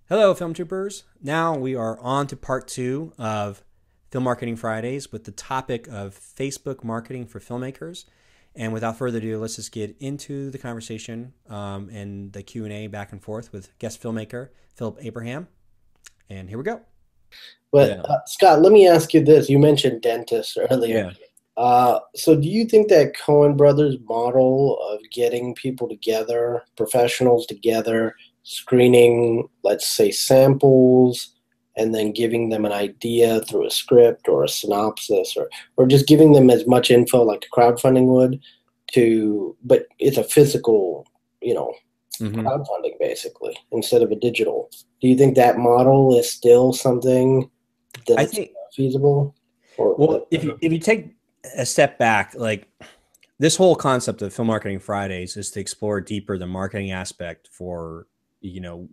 Hello, Film Troopers. Now we are on to part two of Film Marketing Fridays with the topic of Facebook marketing for filmmakers. And without further ado, let's just get into the conversation and the Q&A back and forth with guest filmmaker Phillip Abraham. And here we go. But Yeah. Scott, let me ask you this. You mentioned dentists earlier. Yeah. So do you think that Cohen Brothers model of getting people together, professionals together, screening, let's say, samples, and then giving them an idea through a script or a synopsis or just giving them as much info like crowdfunding would but it's a physical, you know, hmm crowdfunding basically instead of a digital. Do you think that model is still something I that's think, feasible? Or well, if you take a step back, like this whole concept of Film Marketing Fridays is to explore deeper the marketing aspect for, you know,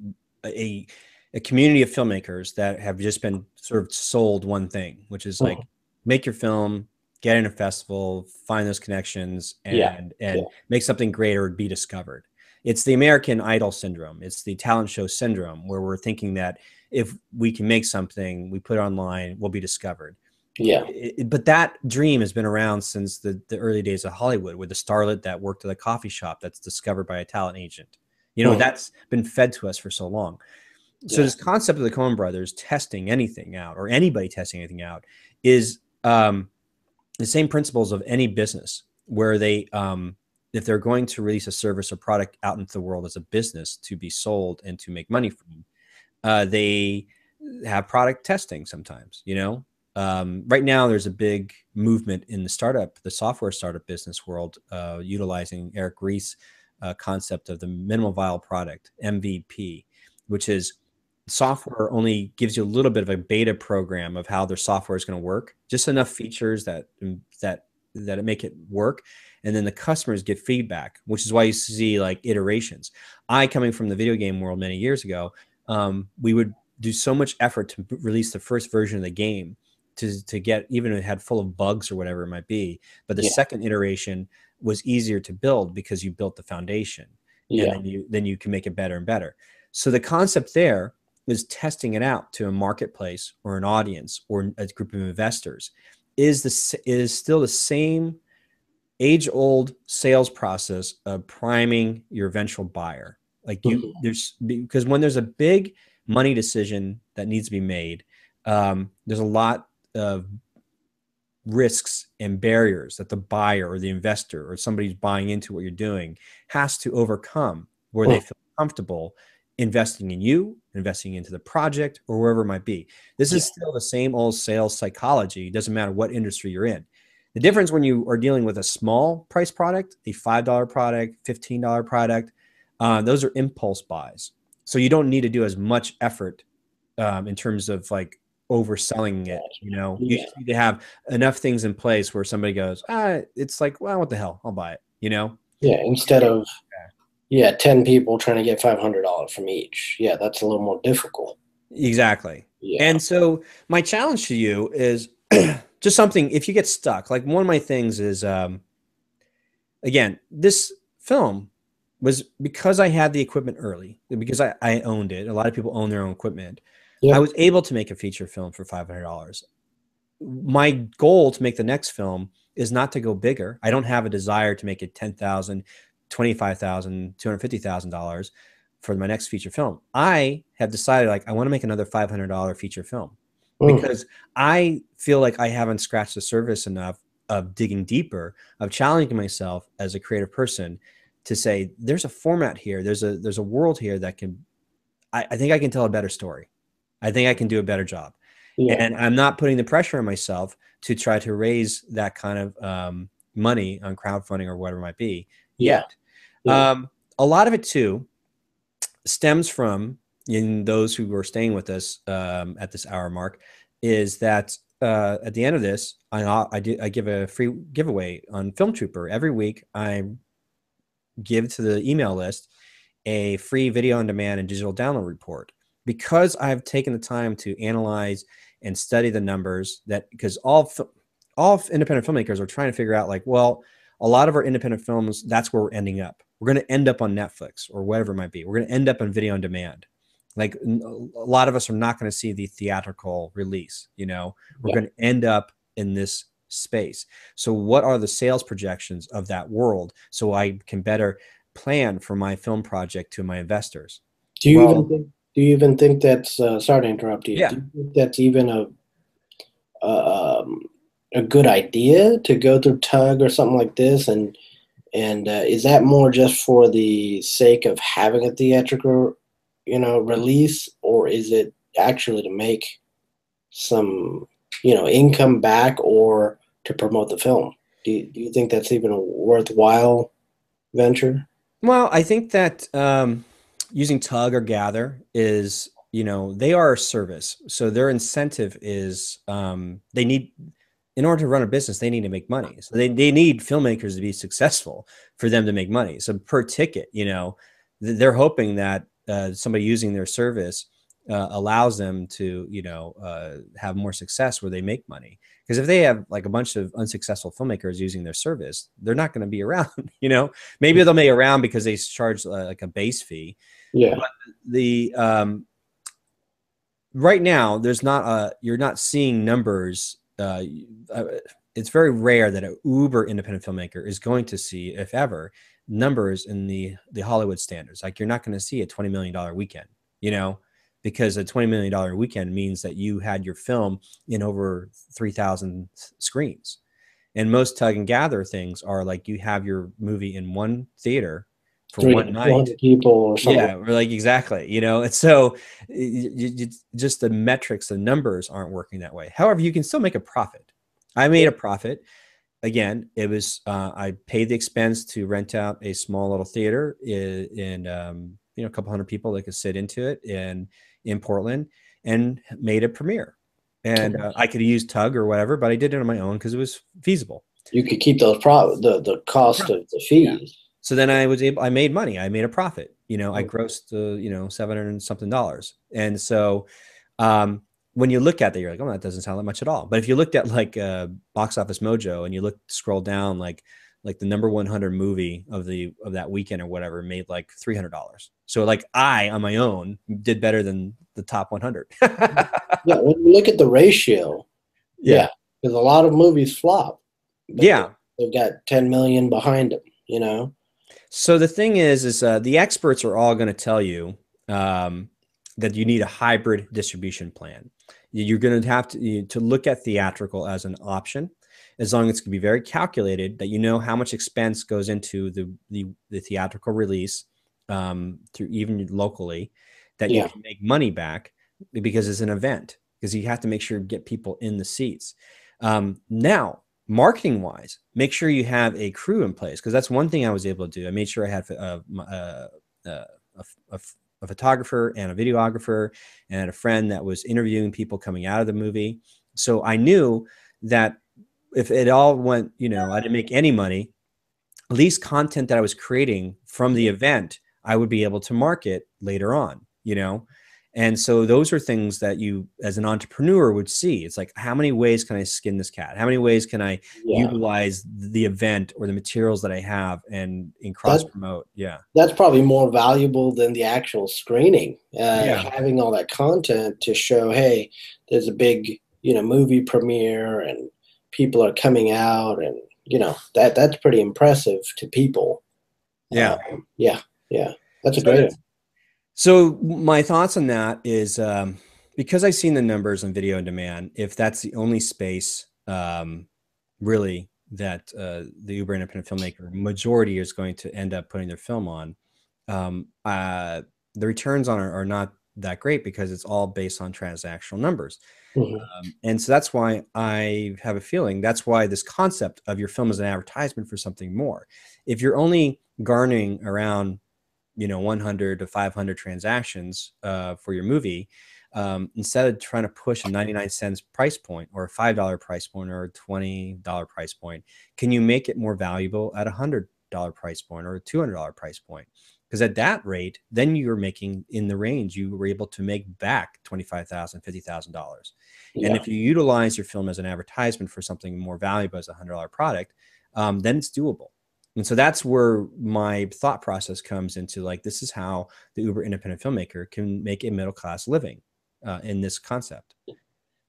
a a community of filmmakers that have just been sort of sold one thing, which is Mhm. like make your film, get in a festival, find those connections, Yeah, and yeah, make something great or be discovered. It's the American Idol syndrome. It's the talent show syndrome, where we're thinking that if we can make something, we put it online, we'll be discovered. yeah. But that dream has been around since the early days of Hollywood, with the starlet that worked at a coffee shop that's discovered by a talent agent. Mhm. That's been fed to us for so long. So Yeah. this concept of the Coen brothers testing anything out, or anybody testing anything out, is the same principles of any business, where if they're going to release a service or product out into the world as a business to be sold and to make money from, they have product testing sometimes. Right now there's a big movement in the software startup business world, utilizing Eric Ries' concept of the minimal viable product, MVP, which is software only gives you a little bit of a beta program of how their software is going to work, just enough features that make it work, and then the customers get feedback, which is why you see like iterations. I, coming from the video game world many years ago, we would do so much effort to release the first version of the game to get, even if it had full of bugs or whatever it might be, but the Yeah. second iteration was easier to build because you built the foundation, and Yeah. then you can make it better and better. So the concept there is testing it out to a marketplace or an audience or a group of investors is still the same age old sales process of priming your eventual buyer. Like Mhm. because when there's a big money decision that needs to be made, there's a lot of risks and barriers that the buyer or the investor or somebody who's buying into what you're doing has to overcome, where they Mhm. feel comfortable investing in you, investing into the project, or wherever it might be. This Yeah. is still the same old sales psychology. It doesn't matter what industry you're in. The difference when you are dealing with a small price product, a $5 product, $15 product, those are impulse buys. So you don't need to do as much effort in terms of like overselling it. You Yeah. just need to have enough things in place where somebody goes, it's like, well, what the hell? I'll buy it. Yeah. Instead of, yeah, 10 people trying to get $500 from each. Yeah, that's a little more difficult. Exactly. Yeah. And so my challenge to you is just something, if you get stuck, like one of my things is, again, this film was because I had the equipment early, because I owned it. A lot of people own their own equipment. I Yeah. was able to make a feature film for $500. My goal to make the next film is not to go bigger. I don't have a desire to make it 10,000, 25,000, $250,000 for my next feature film. I have decided, like, I want to make another $500 feature film Mm. because I feel like I haven't scratched the surface enough of digging deeper, of challenging myself as a creative person to say there's a format here, there's a world here that can, I think I can tell a better story. I think I can do a better job. Yeah. And I'm not putting the pressure on myself to try to raise that kind of money on crowdfunding or whatever it might be Yeah. yet. Yeah. Um, a lot of it too stems from, in those who are staying with us at this hour mark, is that at the end of this, I give a free giveaway on Film Trooper every week. I give to the email list a free video on demand and digital download report, because I've taken the time to analyze and study the numbers, that because all independent filmmakers are trying to figure out, like, well, a lot of our independent films, that's where we're ending up. We're going to end up on Netflix or whatever it might be. We're going to end up on video on demand. Like a lot of us are not going to see the theatrical release. You know, we're Yeah. going to end up in this space. So what are the sales projections of that world so I can better plan for my film project to my investors? Well, Do you even think that's sorry to interrupt you. Do yeah. you think that's even um, a good idea to go through tug or something like this? And is that more just for the sake of having a theatrical, release, or is it actually to make some, income back or to promote the film? Do you think that's even a worthwhile venture? Well, I think that using Tug or Gather is, you know, they are a service. So their incentive is they need, in order to run a business, they need to make money. So they need filmmakers to be successful for them to make money. So per ticket, you know, they're hoping that somebody using their service allows them to, you know, have more success where they make money. Because if they have like a bunch of unsuccessful filmmakers using their service, they're not going to be around, you know. Maybe they'll be around because they charge like a base fee. Yeah. But the right now, there's not you're not seeing numbers. It's very rare that an uber independent filmmaker is going to see, if ever, numbers in the Hollywood standards. Like you're not going to see a $20 million weekend, you know, because a $20 million weekend means that you had your film in over 3,000 screens. And most tug and gather things are like you have your movie in one theater for Three one to 400 night. people or something. Yeah, we're like exactly, you know, and so just the metrics, the numbers aren't working that way. However, you can still make a profit. I made a profit. Again, it was I paid the expense to rent out a small little theater in you know, a couple hundred people that could sit into it in Portland, and made a premiere. And I could use Tug or whatever, but I did it on my own because it was feasible. You could keep those the cost of the Yeah. fees. So then I made money. I made a profit. You know, I Mm. grossed, you know, 700 and something dollars. And so, when you look at that, you're like, oh, that doesn't sound like much at all. But if you looked at like Box Office Mojo and you scroll down, like the number 100 movie of that weekend or whatever made like $300. So like I on my own did better than the top 100. Yeah, when you look at the ratio, Yeah. yeah, because a lot of movies flop, but Yeah. they've got 10 million behind them, So the thing is the experts are all going to tell you um, that you need a hybrid distribution plan. You're going to have to look at theatrical as an option, as long as it can be very calculated, that you know how much expense goes into the theatrical release through even locally, that you Yeah, can make money back because it's an event, because you have to make sure you get people in the seats. Now, marketing wise, make sure you have a crew in place, because that's one thing I was able to do. I made sure I had a photographer and a videographer and a friend that was interviewing people coming out of the movie. So I knew that if it all went, you know, I didn't make any money, at least content that I was creating from the event, I would be able to market later on, you know? And so those are things that you, as an entrepreneur, would see. It's like, how many ways can I skin this cat? How many ways can I yeah. utilize the event or the materials that I have and cross That promote? Yeah. that's probably more valuable than the actual screening. Yeah. Having all that content to show, hey, there's a big, movie premiere and people are coming out, and that's pretty impressive to people. Yeah. Yeah, yeah, that's a So great. that's, so my thoughts on that is because I've seen the numbers on video on demand, if that's the only space really that the Uber independent filmmaker majority is going to end up putting their film on, um, uh, the returns on it are not that great because it's all based on transactional numbers. Mhm. And so that's why I have a feeling that's why this concept of your film as an advertisement for something more. If you're only garnering around, you know, 100 to 500 transactions for your movie, instead of trying to push a 99 cents price point or a $5 price point or a $20 price point, can you make it more valuable at a $100 price point or a $200 price point? Because at that rate, then you're making in the range, you were able to make back $25,000, $50,000. And Yeah, if you utilize your film as an advertisement for something more valuable as a $100 product, then it's doable. And so that's where my thought process comes into, like, this is how the uber independent filmmaker can make a middle-class living in this concept.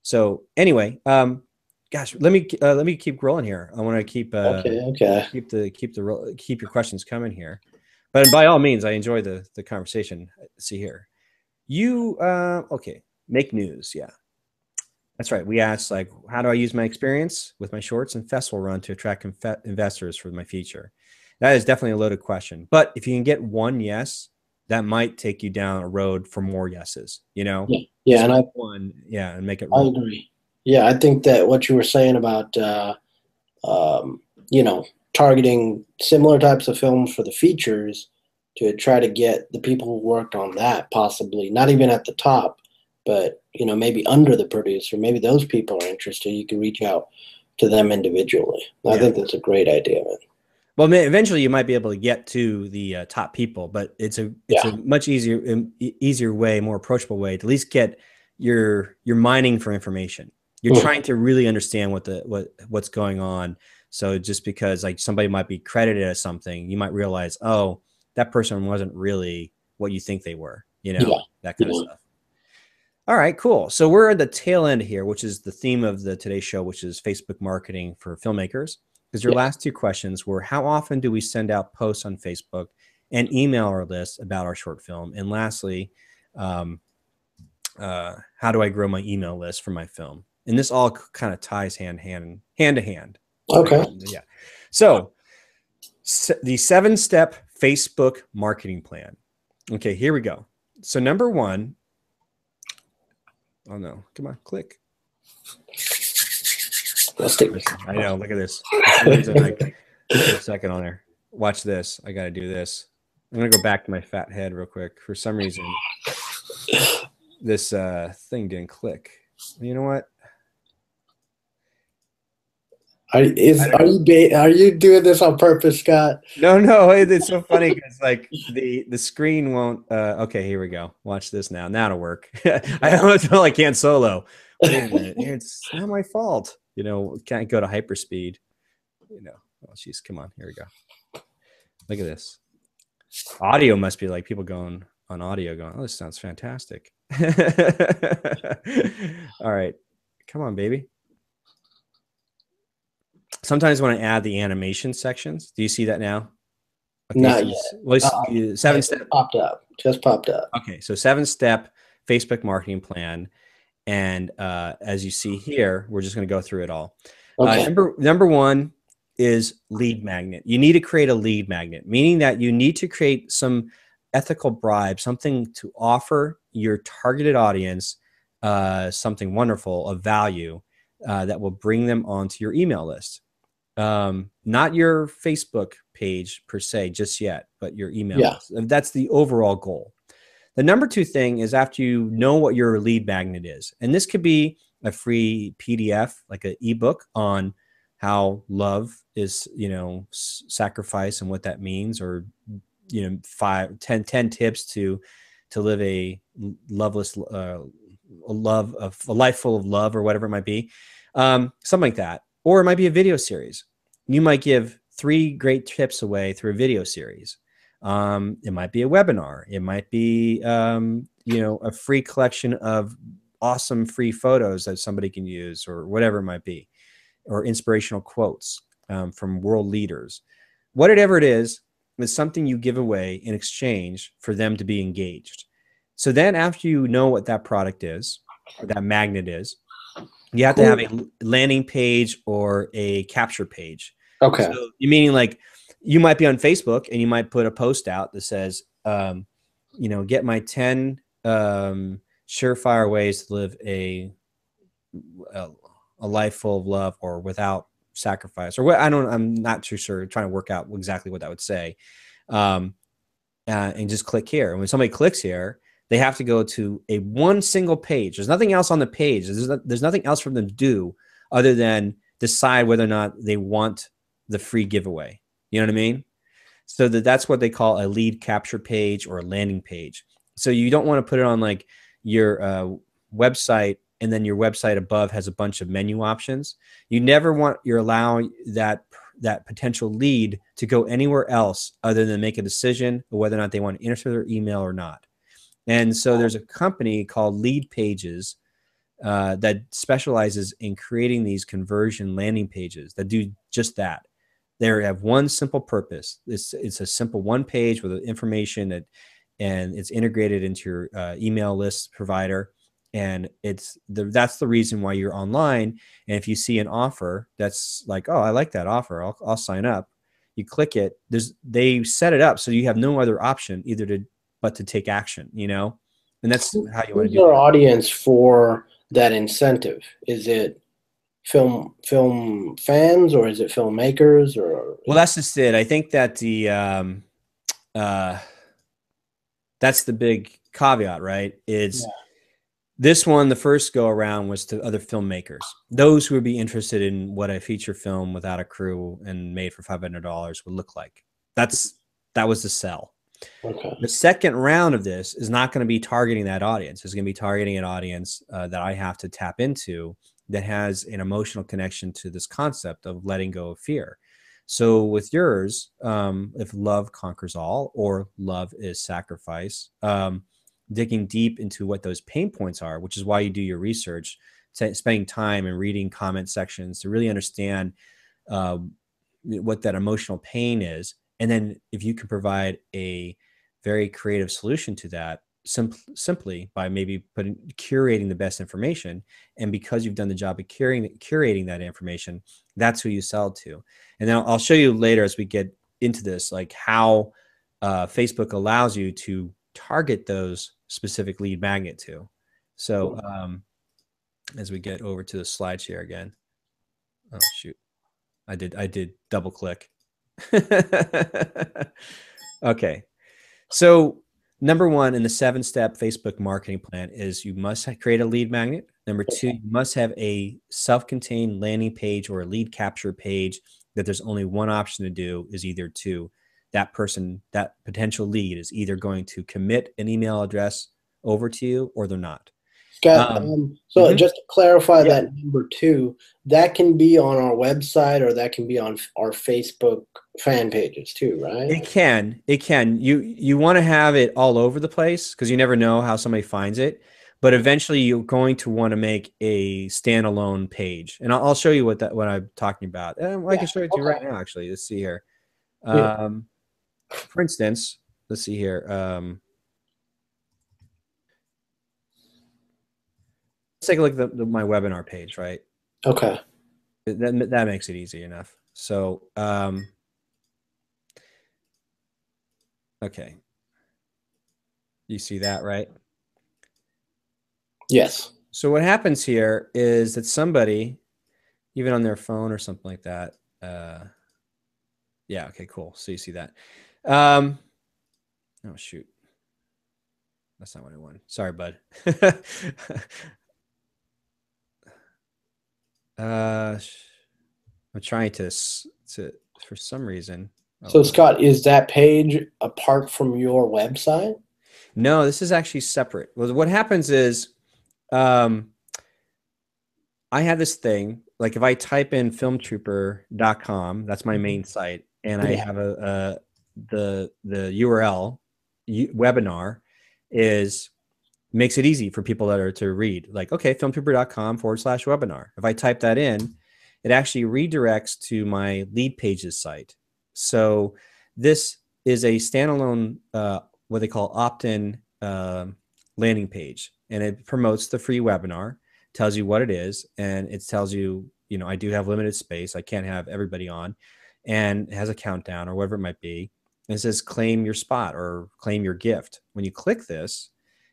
So anyway, gosh, let me keep rolling here. I want to Okay. keep your questions coming here. But by all means, I enjoy the conversation. Let's see here. You okay, make news. Yeah. That's right. We asked, like, how do I use my experience with my shorts and festival run to attract investors for my feature? That is definitely a loaded question. But if you can get one yes, that might take you down a road for more yeses, you know? Yeah, yeah, Just and get one, yeah, and make it I roll. agree. Yeah, I think that what you were saying about you know, targeting similar types of films for the features to try to get the people who worked on that, possibly not even at the top, but you know, maybe under the producer, maybe those people are interested. You can reach out to them individually. I Yeah. think that's a great idea, man. Well, eventually you might be able to get to the top people, but it's Yeah. a much easier way, more approachable way to at least get you're mining for information. You're Mhm. trying to really understand what's going on. So just because, like, somebody might be credited as something, you might realize, oh, that person wasn't really what you think they were. You Yeah. know, that kind of Yeah. stuff. All right, cool. So we're at the tail end here, which is the theme of the today's show, which is Facebook marketing for filmmakers. Because your Yeah. last two questions were, how often do we send out posts on Facebook and email our list about our short film? And lastly, um, how do I grow my email list for my film? And this all kind of ties hand to hand. Right? Okay. Yeah. So the 7-step Facebook marketing plan. Okay, here we go. So number one, oh no, come on, click. Let's take I know. Look at this. For some reason, like, for a second on there. Watch this. I got to do this. I'm gonna go back to my fat head real quick. For some reason, this thing didn't click. You know what? Are you doing this on purpose, Scott? No. It's so funny because, like, the screen won't. Okay, here we go. Watch this now. Now it'll work. I almost feel like Han Solo. Wait a minute. It's not my fault. You know, can't go to hyperspeed. You know. Oh, jeez. Come on. Here we go. Look at this. Audio must be like people going on audio going, oh, this sounds fantastic. All right. Come on, baby. Sometimes when I add the animation sections, do you see that now? Okay. Not So yet. well, 7-step. Popped up. Just popped up. Okay. So 7-step Facebook marketing plan. And as you see here, we're just going to go through it all. Okay. Number one is lead magnet. You need to create a lead magnet, meaning that you need to create some ethical bribe, something to offer your targeted audience, something wonderful of value that will bring them onto your email list. Not your Facebook page per se just yet, but your email list. That's the overall goal. The number two thing is, after you know what your lead magnet is, and this could be a free PDF, like an ebook on how love is, you know, sacrifice and what that means, or, you know, 10 tips to live a loveless, a life full of love, or whatever it might be, something like that. Or it might be a video series. You might give 3 great tips away through a video series. It might be a webinar. It might be, you know, a free collection of awesome free photos that somebody can use, or whatever it might be, or inspirational quotes from world leaders. Whatever it is something you give away in exchange for them to be engaged. So then, after you know what that product is, or that magnet is, you have to have a landing page or a capture page. Okay. So you meaning, like, you might be on Facebook and you might put a post out that says, you know, get my 10 surefire ways to live a life full of love or without sacrifice, or what, I'm not too sure, trying to work out exactly what that would say. And just click here. And when somebody clicks here, they have to go to one single page. There's nothing else on the page. There's nothing else for them to do other than decide whether or not they want the free giveaway. You know what I mean? So that's what they call a lead capture page or a landing page. So you don't want to put it on, like, your website, and then your website above has a bunch of menu options. You never want, you're allowing that that potential lead to go anywhere else other than make a decision of whether or not they want to enter their email or not. And so there's a company called Lead Pages that specializes in creating these conversion landing pages that do just that. They have one simple purpose. It's a simple one page with information and it's integrated into your email list provider. And that's the reason why you're online. And if you see an offer that's like, oh, I like that offer, I'll sign up. You click it. They set it up so you have no other option but to take action, you know? And that's how you want to do it. Who's our audience for that incentive? Is it film fans, or is it filmmakers? Or well, that's just it. I think that that's the big caveat, right? It's this one, the first go around was to other filmmakers, those who would be interested in what a feature film without a crew and made for $500 would look like. That was the sell. Okay. The second round of this is not going to be targeting that audience. It's going to be targeting an audience that I have to tap into that has an emotional connection to this concept of letting go of fear. So with yours, if love conquers all or love is sacrifice, digging deep into what those pain points are, which is why you do your research, spending time and reading comment sections to really understand what that emotional pain is. And then if you can provide a very creative solution to that, simply by maybe curating the best information, and because you've done the job of curating that information, that's who you sell to. And then I'll show you later as we get into this, like how Facebook allows you to target those specific lead magnet to. So as we get over to the slide share again, oh shoot, I did double click. Okay, so number one in the 7-step Facebook marketing plan is you must create a lead magnet. Number two, you must have a self-contained landing page or a lead capture page that there's only one option to do, is either to that person, that potential lead is either going to commit an email address over to you or they're not. Scott, so just to clarify that number two, that can be on our website or that can be on our Facebook fan pages too, right? It can. You want to have it all over the place because you never know how somebody finds it. But eventually you're going to want to make a standalone page. And I'll show you what I'm talking about. And I can show it to you right now, actually. Let's see here. For instance, let's see here. Let's take a look at my webinar page, right? Okay. That makes it easy enough. So, okay. You see that, right? Yes. So what happens here is that somebody, even on their phone or something like that, yeah, okay, cool. So you see that. Oh, shoot. That's not what I wanted. Sorry, bud. I'm trying to for some reason. So Scott, is that page apart from your website? No, this is actually separate. Well, what happens is, I have this thing, like if I type in filmtrooper.com, that's my main site, and I have the URL webinar makes it easy for people that are to read, like, okay, filmtrooper.com/webinar. If I type that in, it actually redirects to my lead pages site. So this is a standalone, what they call opt-in landing page, and it promotes the free webinar, tells you what it is, and it tells you, I do have limited space. I can't have everybody on, and it has a countdown or whatever it might be. And it says claim your spot or claim your gift. When you click this,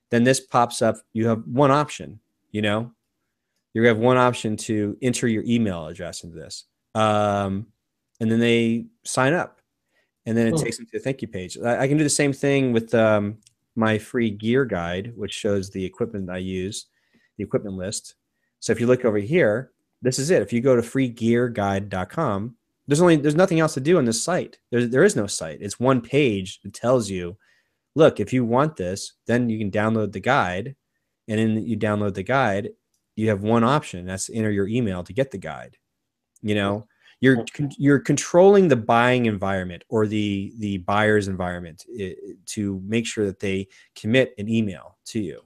then this pops up. You have one option, you have one option to enter your email address into this. And then they sign up, and then it takes them to the thank you page. I can do the same thing with my free gear guide, which shows the equipment I use, the equipment list. So if you look over here, this is it. If you go to freegearguide.com, there's nothing else to do on this site. There is no site. It's one page that tells you, look, if you want this, then you can download the guide. And then you download the guide, you have one option. That's enter your email to get the guide. You You're controlling the buying environment or the buyer's environment to make sure that they commit an email to you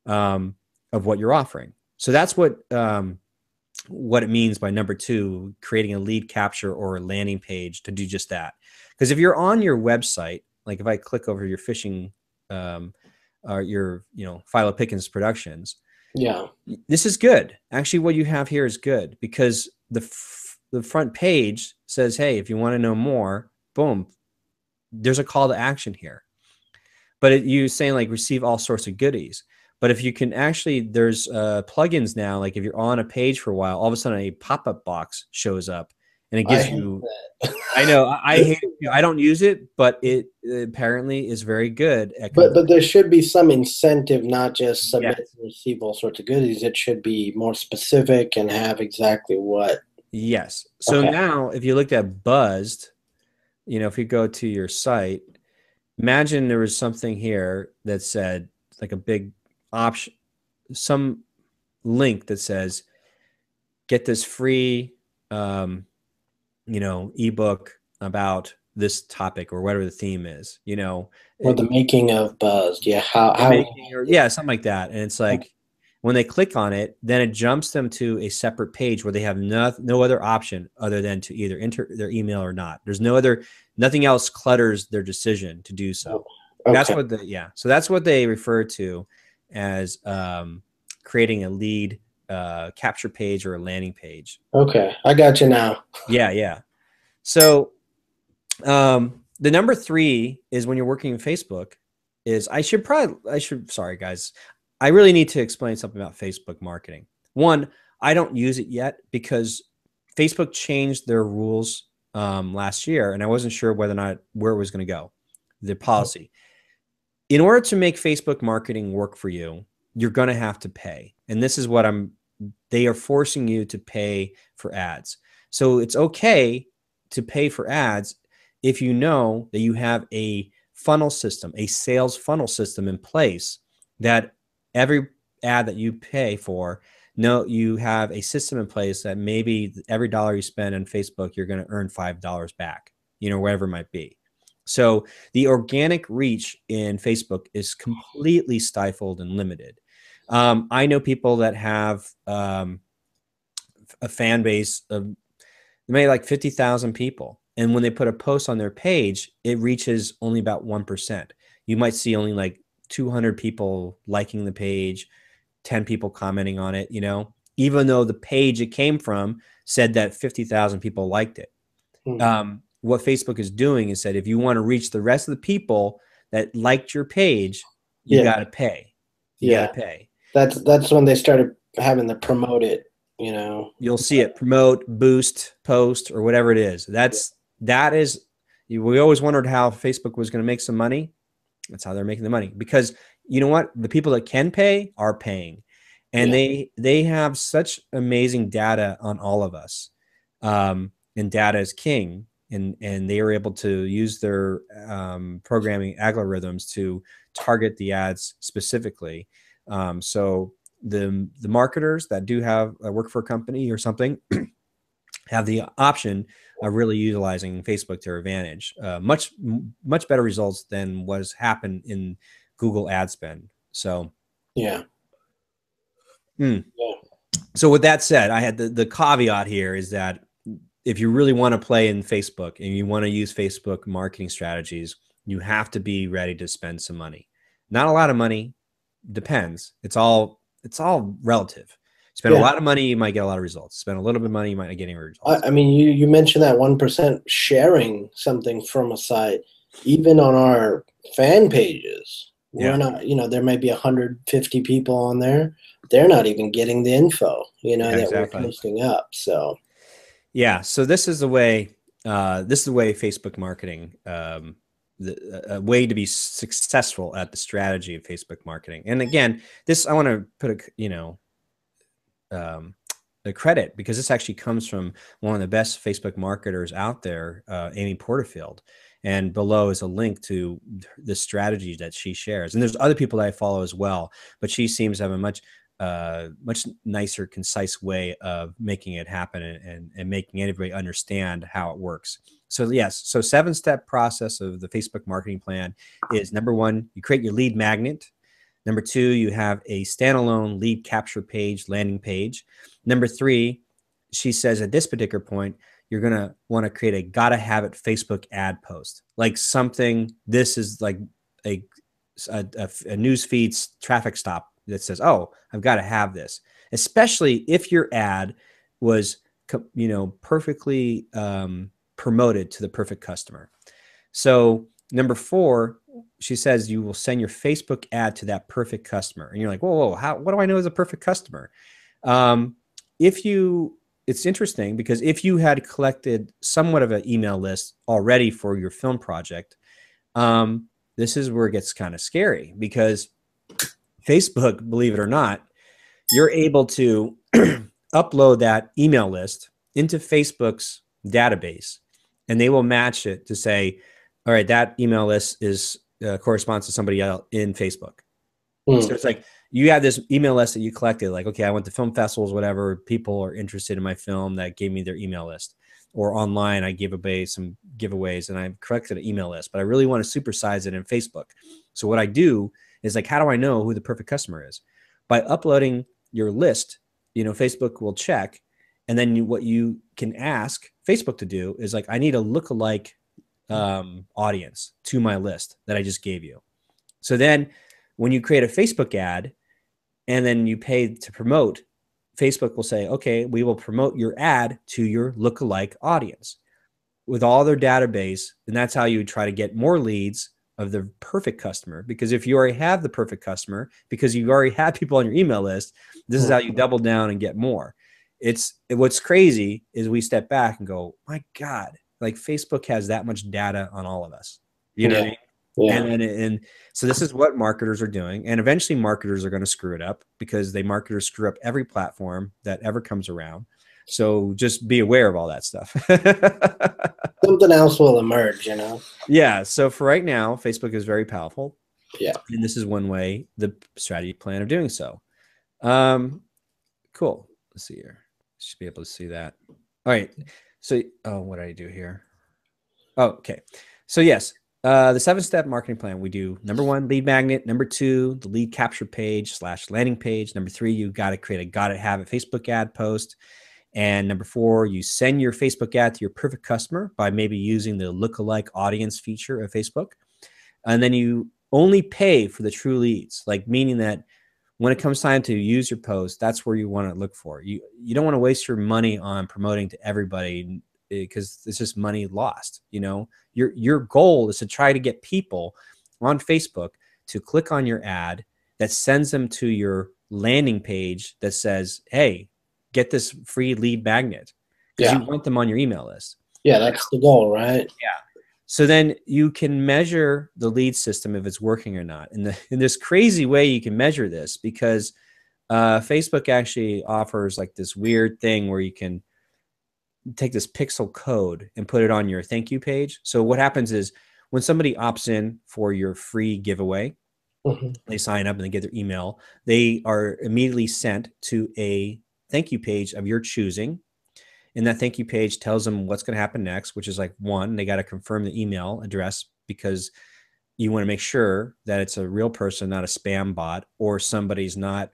of what you're offering. So that's what it means by number 2, creating a lead capture or a landing page to do just that. Because if you're on your website, like if I click over your fishing or your Philo Pickens Productions, Yeah. this is good. Actually, what you have here is good because the front page says, hey, if you want to know more, boom, there's a call to action here. But you saying like receive all sorts of goodies. But if you can actually, there's plugins now, like if you're on a page for a while, all of a sudden a pop-up box shows up and it gives you, I know, I hate it. I don't use it, but it apparently is very good at But there should be some incentive, not just submit yes. and receive all sorts of goodies. It should be more specific and have exactly what. Yes. So Okay. now if you looked at Buzzed, if you go to your site, imagine there was something here that said like a big option, some link that says, get this free, ebook about this topic or whatever the theme is, Or the making of Buzzed. Yeah. How making or yeah, something like that. And it's like when they click on it, then it jumps them to a separate page where they have no other option other than to either enter their email or not. There's nothing else clutters their decision to do so. okay. That's what so that's what they refer to as creating a lead capture page or a landing page. Okay. I got you now. Yeah. So the number 3 is when you're working in Facebook is sorry guys, I really need to explain something about Facebook marketing. One, I don't use it yet because Facebook changed their rules last year and I wasn't sure whether or not where it was going to go, the policy. In order to make Facebook marketing work for you, you're going to have to pay. And this is what they are forcing you to pay for ads. So it's okay to pay for ads if you know that you have a funnel system, a sales funnel system in place that every ad that you pay for, you have a system in place that maybe every dollar you spend on Facebook, you're going to earn $5 back, whatever it might be. So the organic reach in Facebook is completely stifled and limited. I know people that have a fan base of maybe like 50,000 people. And when they put a post on their page, it reaches only about 1%. You might see only like 200 people liking the page, 10 people commenting on it, even though the page it came from said that 50,000 people liked it. What Facebook is doing is that if you want to reach the rest of the people that liked your page, you got to pay. You got to pay. That's when they started having to promote it, You'll see it, promote, boost, post, or whatever it is. That is, we always wondered how Facebook was going to make some money. That's how they're making the money. Because you know what? The people that can pay are paying. And they have such amazing data on all of us. And data is king. And they are able to use their programming algorithms to target the ads specifically. So the marketers that do have work for a company or something have the option of really utilizing Facebook to their advantage. Much better results than what's happened in Google ad spend. So yeah. So with that said, I had the caveat here is that if you really want to play in Facebook and you want to use Facebook marketing strategies, you have to be ready to spend some money. Not a lot of money, depends. It's all relative. Spend a lot of money, you might get a lot of results. Spend a little bit of money, you might not get any results. I mean, you mentioned that 1% sharing something from a site, even on our fan pages. We're not, there may be 150 people on there. They're not even getting the info, that we're posting up. So, so this is the way Facebook marketing, a way to be successful at the strategy of Facebook marketing. And again, I want to put a credit because this actually comes from one of the best Facebook marketers out there, Amy Porterfield. And below is a link to the strategy that she shares. And there's other people that I follow as well, but she seems to have a much much nicer, concise way of making it happen and making everybody understand how it works. So yes, so 7-step process of the Facebook marketing plan is: number one, you create your lead magnet. Number two, you have a standalone lead capture page, landing page. Number three, she says at this particular point, you're going to want to create a gotta have it Facebook ad post, like something. This is like a news feed's traffic stop that says, oh, I've got to have this, especially if your ad was, perfectly promoted to the perfect customer. So number four, she says you will send your Facebook ad to that perfect customer. And you're like, whoa, what do I know is a perfect customer? It's interesting because if you had collected somewhat of an email list already for your film project, this is where it gets kind of scary, because Facebook, believe it or not, you're able to upload that email list into Facebook's database, and they will match it to say, all right, that email list is corresponds to somebody else in Facebook. So it's like you have this email list that you collected, like, okay, I went to film festivals, whatever, people are interested in my film that gave me their email list. Or online, I gave away some giveaways and I've collected an email list, but I really want to supersize it in Facebook. So what I do is, like, how do I know who the perfect customer is? By uploading your list, Facebook will check. And then what you can ask Facebook to do is, like, I need a lookalike audience to my list that I just gave you. So then when you create a Facebook ad and then you pay to promote, Facebook will say, okay, we will promote your ad to your lookalike audience with all their database. And that's how you try to get more leads of the perfect customer. Because if you already have the perfect customer, because you already have people on your email list, this is how you double down and get more. What's crazy is we step back and go, my God, like, Facebook has that much data on all of us. You know what I mean? Yeah. And so this is what marketers are doing. And eventually marketers are going to screw it up, because marketers screw up every platform that ever comes around. So just be aware of all that stuff. Something else will emerge, Yeah. So for right now, Facebook is very powerful. Yeah. And this is one way, the strategy plan of doing so. Cool. Let's see here. Should be able to see that. All right. So, what did I do here? Oh, okay. So yes, the 7-step marketing plan, we do number one, lead magnet. Number two, the lead capture page / landing page. Number three, you got to create a gotta have it Facebook ad post. And number four, you send your Facebook ad to your perfect customer by maybe using the lookalike audience feature of Facebook. And then you only pay for the true leads, like, meaning that when it comes time to use your post, that's where you want to look for. You don't want to waste your money on promoting to everybody, because it's just money lost. Your goal is to try to get people on Facebook to click on your ad that sends them to your landing page that says, hey, get this free lead magnet, because you want them on your email list. Yeah, that's the goal, right? Yeah. So then you can measure the lead system if it's working or not. And in this crazy way, you can measure this, because Facebook actually offers like this weird thing where you can take this pixel code and put it on your thank you page. So what happens is, when somebody opts in for your free giveaway, they sign up and they get their email, they are immediately sent to a thank you page of your choosing. And that thank you page tells them what's going to happen next, which is, like, one, they got to confirm the email address, because you want to make sure that it's a real person, not a spam bot, or somebody's not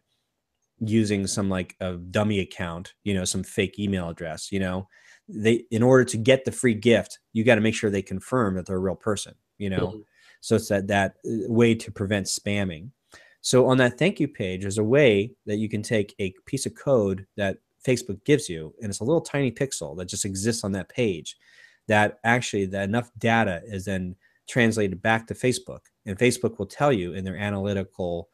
using some, like, a dummy account, some fake email address. In order to get the free gift, you got to make sure they confirm that they're a real person, so it's that way to prevent spamming. So on that thank you page, there's a way that you can take a piece of code that Facebook gives you, and it's a little tiny pixel that just exists on that page, that actually that enough data is then translated back to Facebook, and Facebook will tell you in their analytical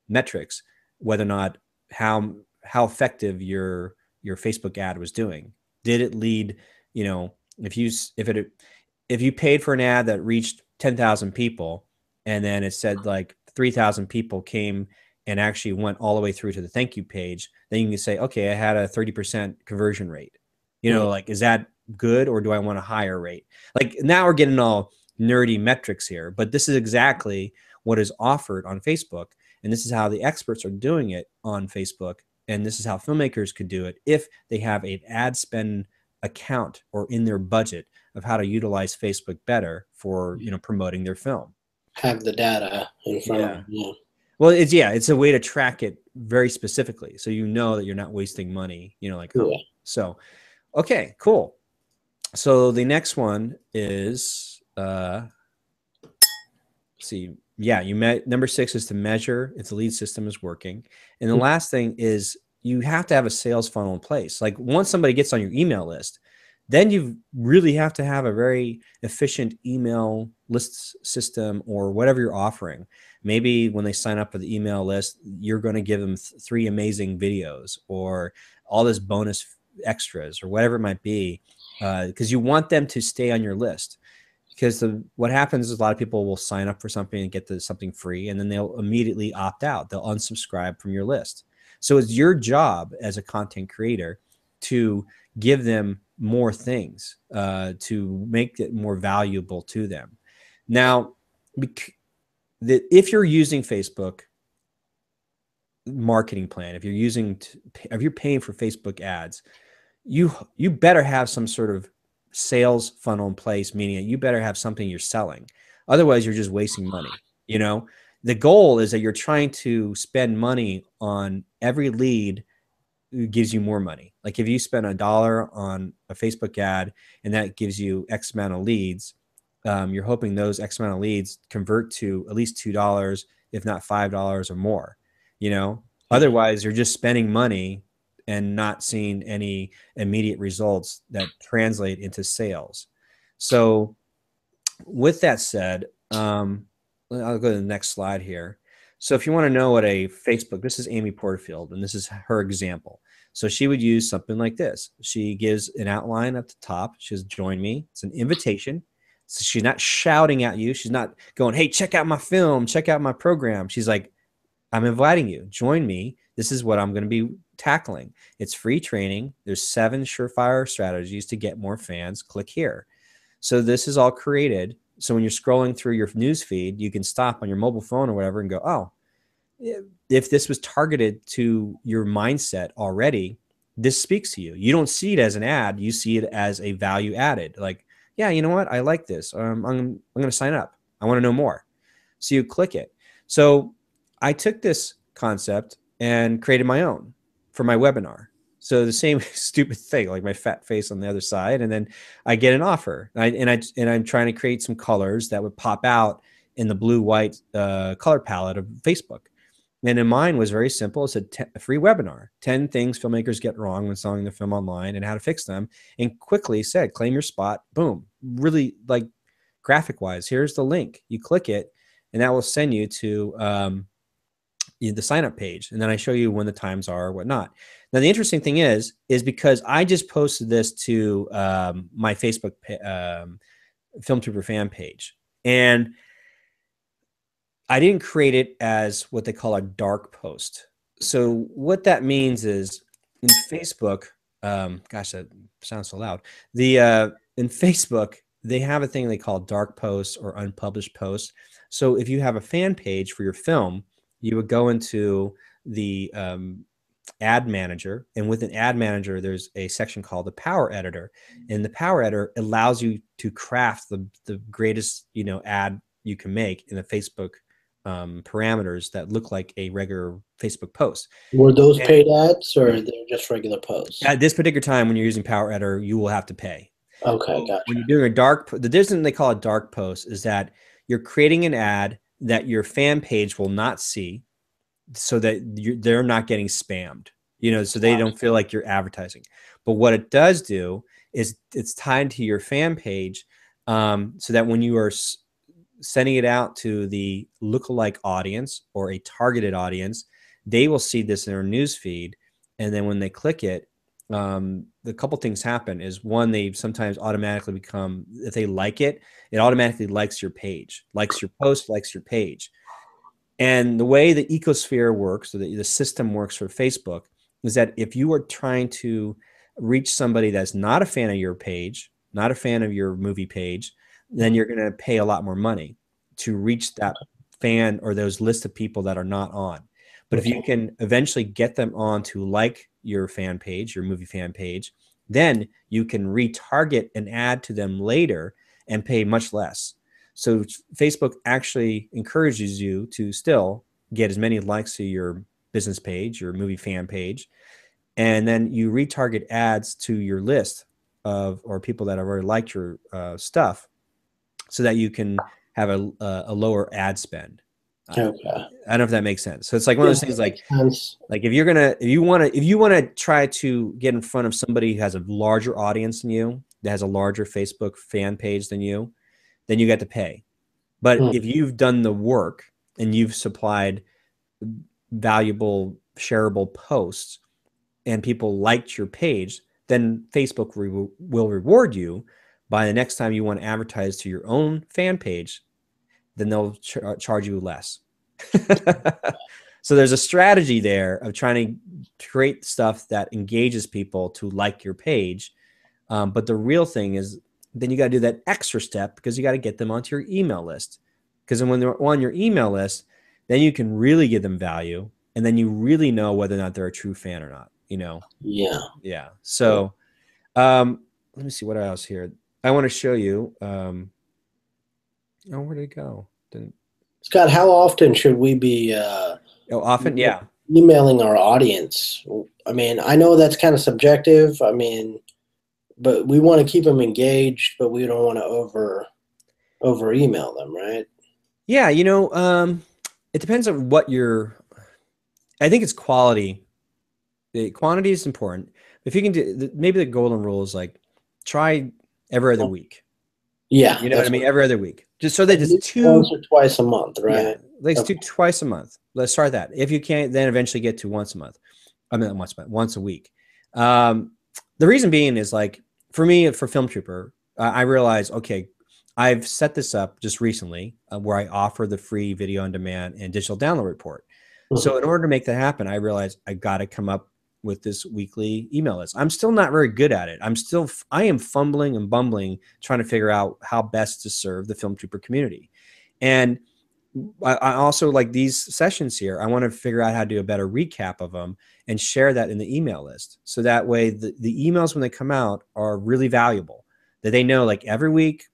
metrics whether or not how effective your Facebook ad was doing. Did it lead, if you paid for an ad that reached 10,000 people, and then it said like 3,000 people came and actually went all the way through to the thank you page, then you can say, okay, I had a 30% conversion rate. Like, is that good, or do I want a higher rate? Like, now we're getting all nerdy metrics here, but this is exactly what is offered on Facebook. and this is how the experts are doing it on Facebook, and this is how filmmakers could do it if they have an ad spend account or in their budget of how to utilize Facebook better for, you know, promoting their film. Have the data in front of Yeah. them. Yeah. Well, it's a way to track it very specifically, so you know that you're not wasting money, you know, like home. Yeah. So, okay, cool. So the next one is see, yeah, you met number 6 is to measure if the lead system is working. And the last thing is you have to have a sales funnel in place. Like once somebody gets on your email list, then you really have to have a very efficient email list system or whatever you're offering. Maybe when they sign up for the email list, you're going to give them 3 amazing videos or all this bonus extras or whatever it might be, because you want them to stay on your list. Because what happens is a lot of people will sign up for something and get something free, and then they'll immediately opt out. They'll unsubscribe from your list. So it's your job as a content creator to give them more things, to make it more valuable to them. Now, if you're using Facebook marketing plan, if you're paying for Facebook ads, you better have some sort of sales funnel in place, meaning that you better have something you're selling. Otherwise, you're just wasting money. You know, the goal is that you're trying to spend money on every lead who gives you more money. Like if you spend $1 on a Facebook ad and that gives you X amount of leads, you're hoping those X amount of leads convert to at least $2, if not $5 or more. You know, otherwise you're just spending money and not seeing any immediate results that translate into sales. So with that said, I'll go to the next slide here. So if you want to know what a Facebook, this is Amy Porterfield, and this is her example. So she would use something like this. She gives an outline at the top. She says, join me. It's an invitation. So she's not shouting at you. She's not going, hey, check out my film, check out my program. She's like, I'm inviting you, join me. This is what I'm going to be tackling. It's free training. There's 7 surefire strategies to get more fans. Click here. So this is all created. So when you're scrolling through your news feed, you can stop on your mobile phone or whatever and go, oh, if this was targeted to your mindset already, this speaks to you. You don't see it as an ad. You see it as a value added. Like, yeah, you know what? I like this. I'm going to sign up. I want to know more. So you click it. So I took this concept and created my own for my webinar. So the same stupid thing, like my fat face on the other side, and then I get an offer, and I'm trying to create some colors that would pop out in the blue-white color palette of Facebook. And in mine was very simple. It said a free webinar, 10 things filmmakers get wrong when selling their film online and how to fix them, and quickly said, claim your spot. Boom, really like graphic-wise. Here's the link. You click it, and that will send you to the sign-up page, and then I show you when the times are or whatnot. Now, the interesting thing is because I just posted this to my Facebook Film Trooper fan page, and I didn't create it as what they call a dark post. So what that means is in Facebook, gosh, that sounds so loud. In Facebook, they have a thing they call dark posts or unpublished posts. So if you have a fan page for your film, you would go into the ad manager, and with an ad manager, there's a section called the power editor, and the power editor allows you to craft the greatest, you know, ad you can make in the Facebook parameters that look like a regular Facebook post. Were those paid ads or they're just regular posts? At this particular time, when you're using power editor, you will have to pay. Okay, gotcha. When you're doing the difference they call a dark post is that you're creating an ad that your fan page will not see, so that they're not getting spammed, you know, so they don't feel like you're advertising. But what it does do is it's tied to your fan page, so that when you are sending it out to the lookalike audience or a targeted audience, they will see this in their news feed. And then when they click it, the couple things happen is, one, they sometimes automatically become, if they like it, it automatically likes your page, likes your post, likes your page. And the way the ecosphere works, or the system works for Facebook, is that if you are trying to reach somebody that's not a fan of your page, not a fan of your movie page, then you're going to pay a lot more money to reach that fan or those lists of people that are not on. But if you can eventually get them on to like your fan page, your movie fan page, then you can retarget an ad to them later and pay much less. So Facebook actually encourages you to still get as many likes to your business page, your movie fan page, and then you retarget ads to your list of or people that have already liked your stuff, so that you can have a lower ad spend. Okay. I don't know if that makes sense. So it's like one of those things, like Sense. if you want to try to get in front of somebody who has a larger audience than you, that has a larger Facebook fan page than you, then you got to pay. But if you've done the work and you've supplied valuable shareable posts and people liked your page, then Facebook will reward you by the next time you want to advertise to your own fan page, then they'll charge you less. So there's a strategy there of trying to create stuff that engages people to like your page. But the real thing is then you got to do that extra step, because you got to get them onto your email list. Because then when they're on your email list, then you can really give them value. And then you really know whether or not they're a true fan or not, you know? Yeah. Yeah. So let me see what else here. I want to show you. Oh, where did it go? Scott, how often should we be Often? Yeah. emailing our audience? I mean, I know that's kind of subjective. I mean, but we want to keep them engaged, but we don't want to over email them, right? Yeah, it depends on what I think it's quality. The quantity is important. If you can do, maybe the golden rule is like try every other week. Yeah, You know what I mean? Every other week. Just so that it's once or twice a month, right? Yeah, let's do twice a month. Let's start that. If you can't, then eventually get to once a month. I mean, once a week. The reason being is, like, for me, for Film Trooper, I realized, okay, I've set this up just recently where I offer the free video on demand and digital download report. So in order to make that happen, I realized I got to come up with this weekly email list. I'm still not very good at it. I am fumbling and bumbling trying to figure out how best to serve the Film Trooper community. And I also, like these sessions here, I want to figure out how to do a better recap of them and share that in the email list. So that way the emails, when they come out, are really valuable, that they know, like, every week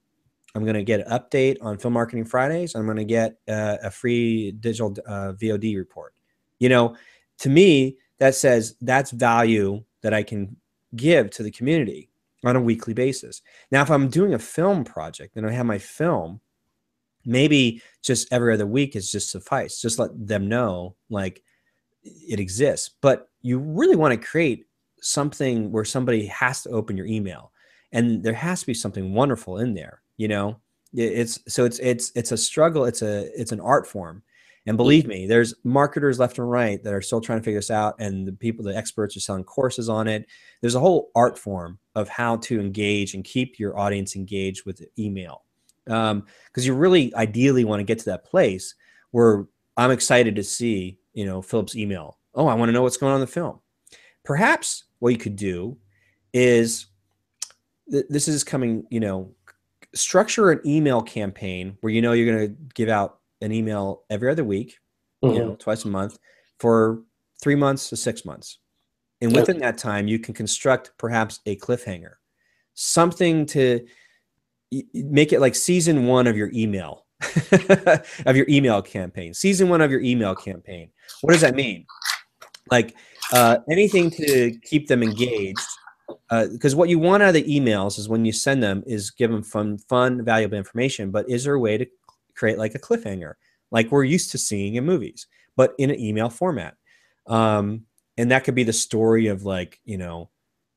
I'm going to get an update on Film Marketing Fridays. I'm going to get a free digital VOD report. To me, that says that's value that I can give to the community on a weekly basis. Now, if I'm doing a film project and I have my film, maybe just every other week is just suffice. Just let them know, like, it exists. But you really want to create something where somebody has to open your email, and there has to be something wonderful in there. It's a struggle. It's an art form. And believe me, there's marketers left and right that are still the figure this out, and the experts are selling courses on it. There's a whole art form of how to engage and keep your audience engaged with email. Because you really ideally want to get to that place where I'm excited to see, Phillip's email. Oh, I want to know what's going on in the film. Perhaps what you could do is, this is coming, structure an email campaign where you're going to give out an email every other week, twice a month, for 3 months to 6 months. And within that time, you can construct perhaps a cliffhanger, something to make it like season 1 of your email, of your email campaign. Season 1 of your email campaign. What does that mean? Like anything to keep them engaged. Because what you want out of the emails is, when you send them, is give them fun, valuable information. But is there a way to create like a cliffhanger, like we're used to seeing in movies, but in an email format? And that could be the story of, like, we're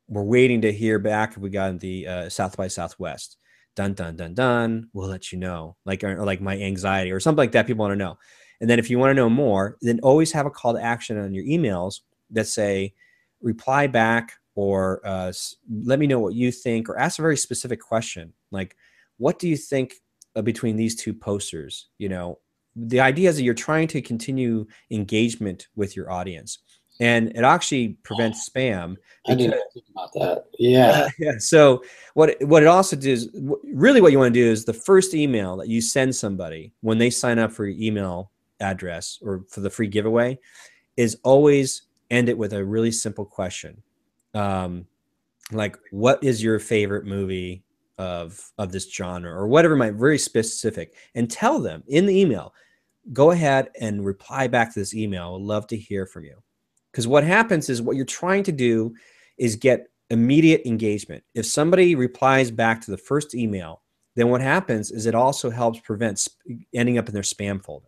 waiting to hear back if we got the South by Southwest. Dun, dun, dun, dun. We'll let you know, or like my anxiety or something like that. People want to know. And then if you want to know more, then always have a call to action on your emails that say, reply back, or let me know what you think, or ask a very specific question. Like, what do you think between these two posters? The idea is that you're trying to continue engagement with your audience. and it actually prevents spam I because didn't even think about that. Yeah. yeah. So what it also does, really what you want to do is the first email that you send somebody when they sign up for your email address or for the free giveaway is always end it with a really simple question. Like, what is your favorite movie of this genre or whatever, might very specific, and tell them in the email, go ahead and reply back to this email. I would love to hear from you. Because what happens is what you're trying to do is get immediate engagement. If somebody replies back to the first email, then what happens is it also helps prevent ending up in their spam folder.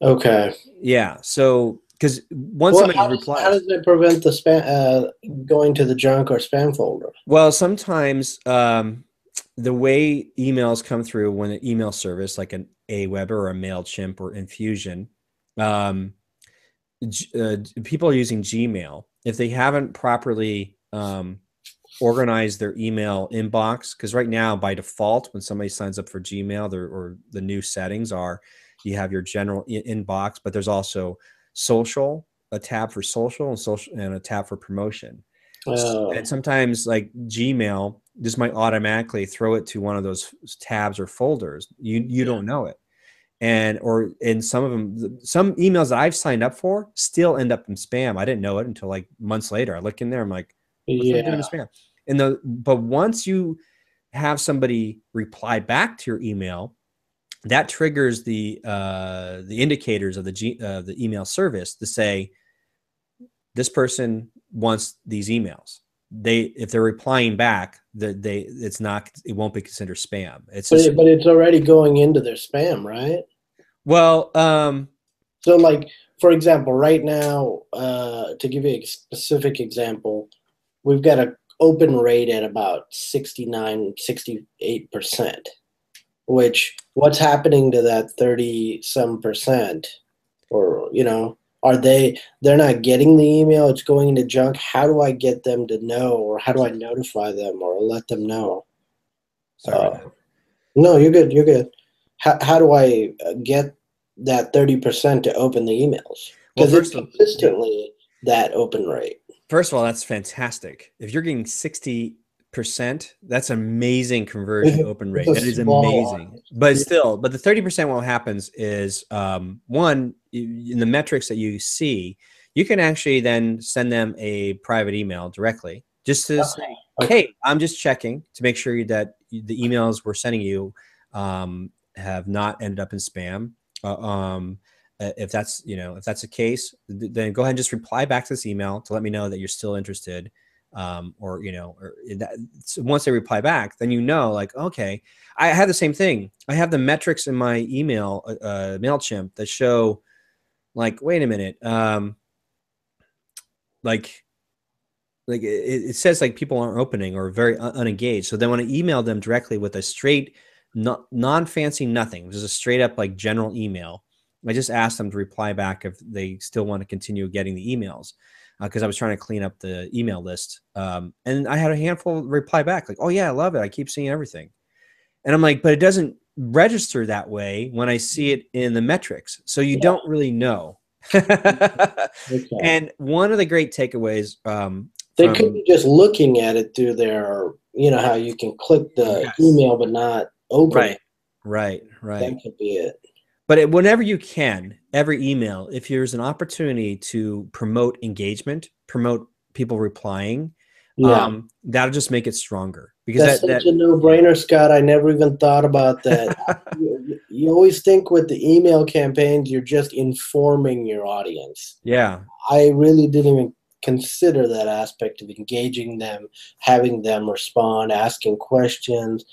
Okay. Yeah. So, because once Well, somebody how replies, does it prevent the spam going to the junk or spam folder? well, sometimes the way emails come through when an email service like an Aweber or a MailChimp or Infusion, um, people are using Gmail. If they haven't properly organized their email inbox, because right now by default, when somebody signs up for Gmail, or the new settings are, you have your general inbox, but there's also social, a tab for social and a tab for promotion. Oh, And sometimes like Gmail just might automatically throw it to one of those tabs or folders. You yeah. don't know it. And or in some of them, some emails that I've signed up for still end up in spam. I didn't know it until like months later. I look in there, I'm like, what's that doing Yeah. in spam? But once you have somebody reply back to your email, that triggers the indicators of the email service to say this person wants these emails. If they're replying back, it won't be considered spam. It's just, But it's already going into their spam, right? well, So, like, for example, right now, to give you a specific example, we've got an open rate at about 69, 68%, which what's happening to that 30 some percent? Or, they're not getting the email, it's going into junk. How do I get them to know, or how do I notify them or let them know? sorry about Uh, that. no, you're good. You're good. How do I get that 30% to open the emails? Well, Because it's consistently that open rate. first of all, that's fantastic. If you're getting 60%, that's amazing conversion open It's rate. a That is small amazing. But audience. still, but the 30%, what happens is, one, in the metrics that you see, you can actually then send them a private email directly just to say, Okay. hey, I'm just checking to make sure that the emails we're sending you have not ended up in spam. If that's the case, then go ahead and just reply back to this email to let me know that you're still interested. So once they reply back, then like, okay, I have the same thing. I have the metrics in my email MailChimp that show, like, wait a minute, like it says like people aren't opening or very unengaged. So then when I email them directly with a straight, non-fancy nothing, just a straight up like general email, I just asked them to reply back if they still want to continue getting the emails, because I was trying to clean up the email list. And I had a handful reply back like, oh yeah, I love it. I keep seeing everything. And I'm like, but it doesn't register that way when I see it in the metrics. So you Yeah. don't really know. Okay. And one of the great takeaways They could from be just looking at it through their, how you can click the yes, email but not open right, it. right. That could be it. But whenever you can, every email, if there's an opportunity to promote engagement, promote people replying, Yeah. that'll just make it stronger because That's that such a yeah. no-brainer, Scott. I never even thought about that. You always think with the email campaigns, you're just informing your audience. Yeah. I really didn't even consider that aspect of engaging them, having them respond, asking questions.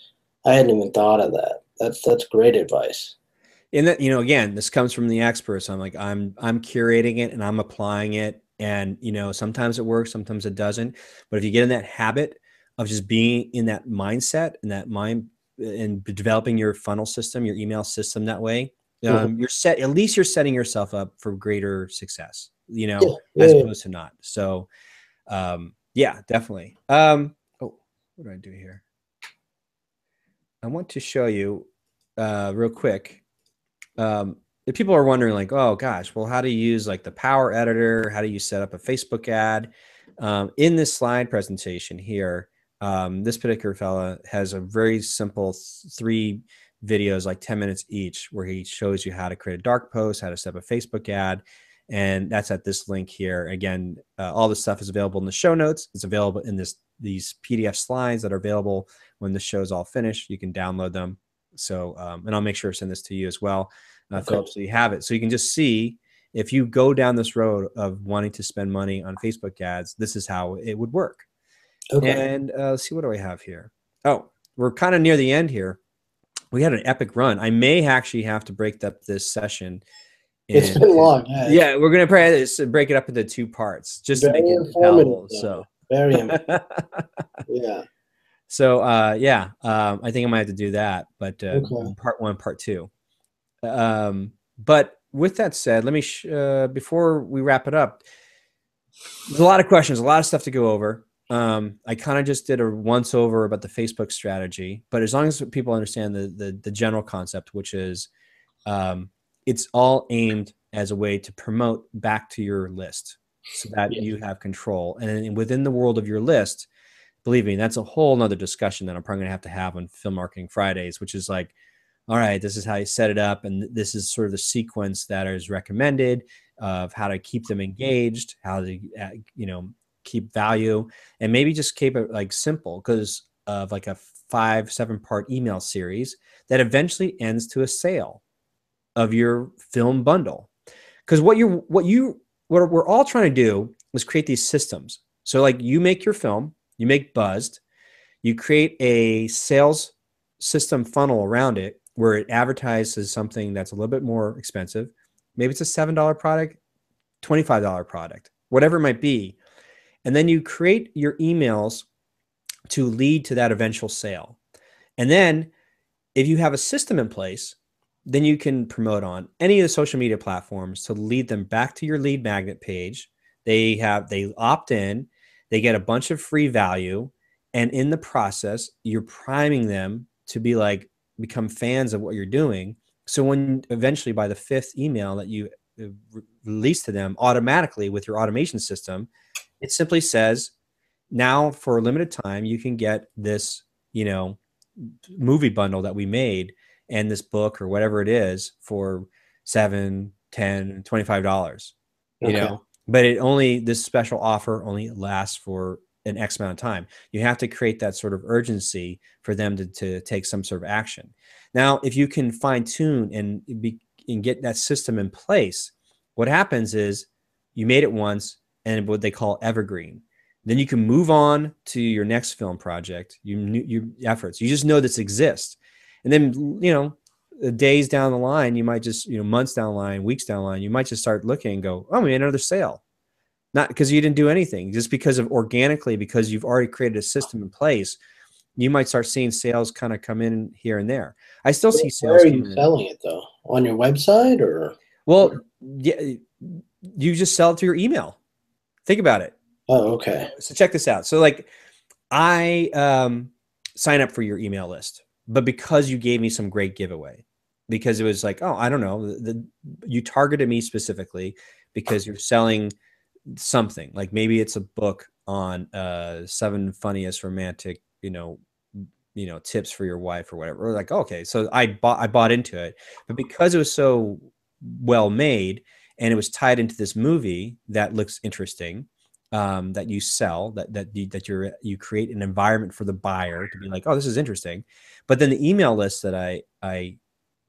I hadn't even thought of that. That's great advice. And that, again, this comes from the experts. I'm curating it and I'm applying it. And, sometimes it works, sometimes it doesn't. But if you get in that habit of just being in that mindset and that mind and developing your funnel system, your email system that way, Mhm. at least you're setting yourself up for greater success, Yeah, as yeah, opposed to not. So, yeah, definitely. Oh, what do I do here? I want to show you real quick. if people are wondering like, oh gosh, well, how do you use like the power editor? How do you set up a Facebook ad? In this slide presentation here, this particular fella has a very simple three videos, like 10 minutes each, where he shows you how to create a dark post, how to set up a Facebook ad. And that's at this link here. Again, all this stuff is available in the show notes. It's available in these PDF slides that are available when the show's all finished. You can download them. So, and I'll make sure to send this to you as well, Phillip, so you have it. So you can just see, if you go down this road of wanting to spend money on Facebook ads, this is how it would work. Okay. And let's see, what do I have here? Oh, we're kind of near the end here. We had an epic run. I may actually have to break up this session. It's been long. Yeah, we're gonna break it up into two parts just to make it informative. So very informative. Yeah. So yeah, I think I might have to do that, but part one, part two. But with that said, let me before we wrap it up, there's a lot of questions, a lot of stuff to go over. I kind of just did a once over about the Facebook strategy, but as long as people understand the general concept, which is it's all aimed as a way to promote back to your list so that you have control. And within the world of your list, believe me, that's a whole nother discussion that I'm probably gonna have on Film Marketing Fridays, which is like, all right, this is how you set it up, and this is sort of the sequence that is recommended of how to keep them engaged, how to keep value, and maybe just keep it like simple, because of like a 5-7 part email series that eventually ends to a sale of your film bundle. Because what we're all trying to do is create these systems. So like, you make your film, you make Buzzed, you create a sales system funnel around it where it advertises something that's a little bit more expensive. Maybe it's a $7 product, $25 product, whatever it might be. And then you create your emails to lead to that eventual sale. And then if you have a system in place, then you can promote on any of the social media platforms to lead them back to your lead magnet page. They opt in, they get a bunch of free value. And in the process, you're priming them to become fans of what you're doing. So when eventually by the 5th email that you release to them automatically with your automation system, it simply says, now for a limited time, you can get this, movie bundle that we made and this book or whatever it is for $7, $10, $25, but this special offer only lasts for an X amount of time. You have to create that sort of urgency for them to take some sort of action. Now, if you can fine tune and get that system in place, what happens is you made it once and what they call evergreen. Then you can move on to your next film project, your efforts. You just know this exists. And then, days down the line, you might just, months down the line, weeks down the line, you might just start looking and go, oh, we made another sale. Not because you didn't do anything, just because because you've already created a system in place, you might start seeing sales kind of come in here and there. I still see sales. Where are you selling it though? On your website or? Well, yeah, you just sell it through your email. Think about it. Oh, okay. So check this out. So like, I sign up for your email list, but because you gave me some great giveaway, because it was like, oh, I don't know, you targeted me specifically because you're selling something, like maybe it's a book on 7 funniest romantic, tips for your wife or whatever. Or like, okay, so I bought into it, but because it was so well made and it was tied into this movie that looks interesting, that you sell, that you create an environment for the buyer to be like, oh, this is interesting. But then the email list that I'm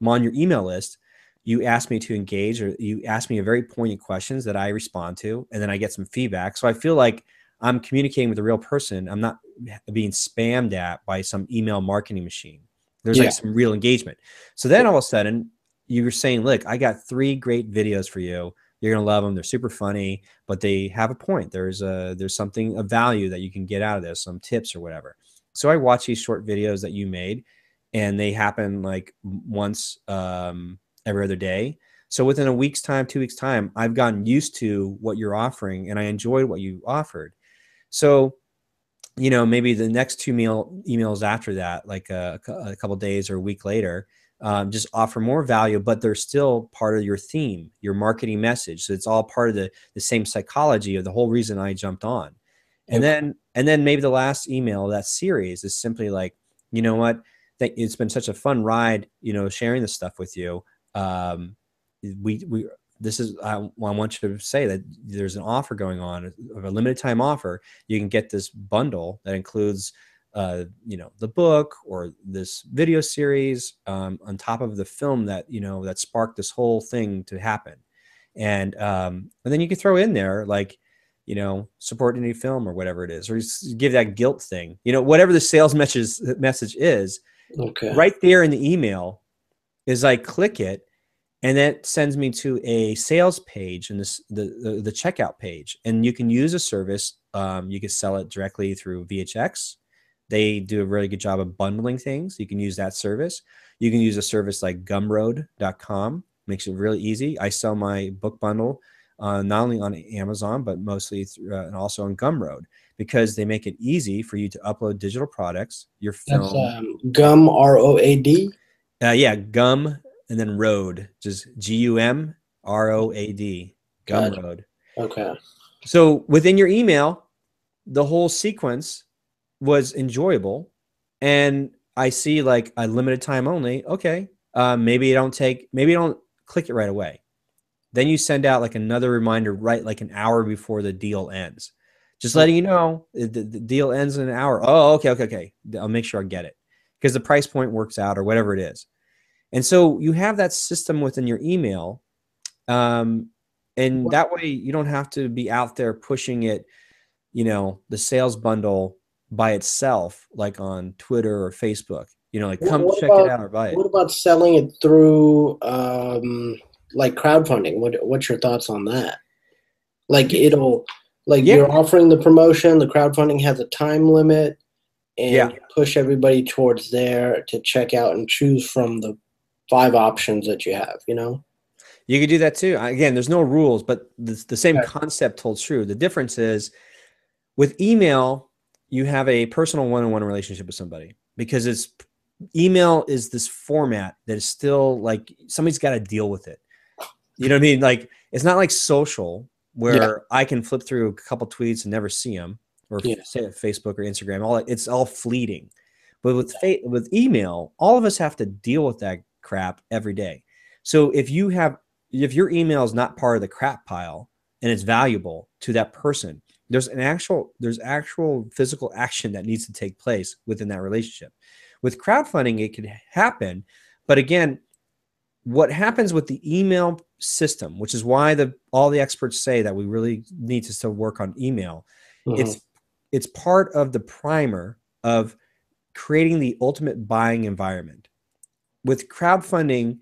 on your email list, you ask me to engage, or you ask me a very poignant questions that I respond to, and then I get some feedback. So I feel like I'm communicating with a real person. I'm not being spammed at by some email marketing machine. There's like some real engagement. So then all of a sudden you were saying, look, I got 3 great videos for you. You're going to love them. They're super funny, but they have a point. There's something of value that you can get out of this, some tips or whatever. So I watch these short videos that you made, and they happen like once every other day. So within a week's time, 2 weeks time, I've gotten used to what you're offering, and I enjoyed what you offered. So, maybe the next 2 emails after that, like a couple days or a week later, just offer more value, but they're still part of your theme, your marketing message. So it's all part of the same psychology of the whole reason I jumped on. And Okay. then maybe the last email of that series is simply like, you know what, it's been such a fun ride, sharing this stuff with you. Um, we this is I want you to say that there's an offer going on, a limited time offer. You can get this bundle that includes the book or this video series on top of the film that that sparked this whole thing to happen. And then you can throw in there like support any film or whatever it is, or just give that guilt thing, whatever the sales message is. Okay. Right there in the email is I click it, and that sends me to a sales page and the checkout page. And you can use a service. You can sell it directly through VHX. They do a really good job of bundling things. You can use that service. You can use a service like gumroad.com. Makes it really easy. I sell my book bundle not only on Amazon, but mostly and also on Gumroad, because they make it easy for you to upload digital products, your That's film. Gum, ROAD. Yeah, Gum and then Road, just GUMROAD, Gotcha. Gumroad. Okay. So within your email, the whole sequence was enjoyable, and I see like a limited time only. Okay, maybe you don't click it right away. Then you send out like another reminder right like an hour before the deal ends, just letting you know the deal ends in an hour. Oh, okay. I'll make sure I get it because the price point works out or whatever it is. And so you have that system within your email. And that way you don't have to be out there pushing it, the sales bundle by itself, like on Twitter or Facebook, like come What check it about out or buy it. what about selling it through like crowdfunding? What's your thoughts on that? Like it'll like Yeah. you're offering the promotion, the crowdfunding has a time limit, and Yeah. you push everybody towards there to check out and choose from the 5 options that you have, you know? You could do that too. Again, there's no rules, but the same Okay. concept holds true. The difference is with email, you have a personal one-on-one relationship with somebody because email is this format that is still like somebody's got to deal with it. You know what I mean? Like it's not like social Yeah, where I can flip through a couple tweets and never see them, or yeah, say Facebook or Instagram. It's all fleeting. But with email, all of us have to deal with that crap every day. So if your email is not part of the crap pile and it's valuable to that person, there's actual physical action that needs to take place within that relationship. With crowdfunding, it could happen, but again, what happens with the email system, which is why all the experts say that we really need to still work on email. hmm It's part of the primer of creating the ultimate buying environment. With crowdfunding,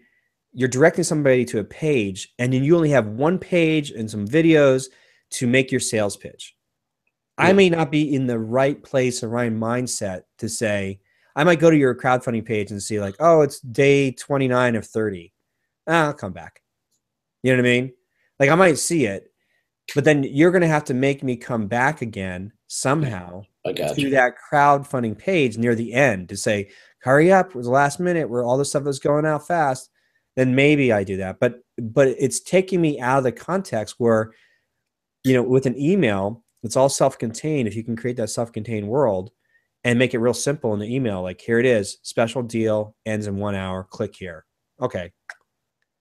you're directing somebody to a page, and then you only have one page and some videos to make your sales pitch. I yeah, may not be in the right place or right mindset to say, I might go to your crowdfunding page and see like, oh, it's day 29 of 30. I'll come back. You know what I mean? Like I might see it, but then you're going to have to make me come back again somehow I got to you. that crowdfunding page near the end to say, hurry up, it was the last minute where all this stuff was going out fast. Then maybe I do that. But it's taking me out of the context where, with an email, it's all self-contained. If you can create that self-contained world and make it real simple in the email, like here it is, special deal, ends in 1 hour, click here. Okay.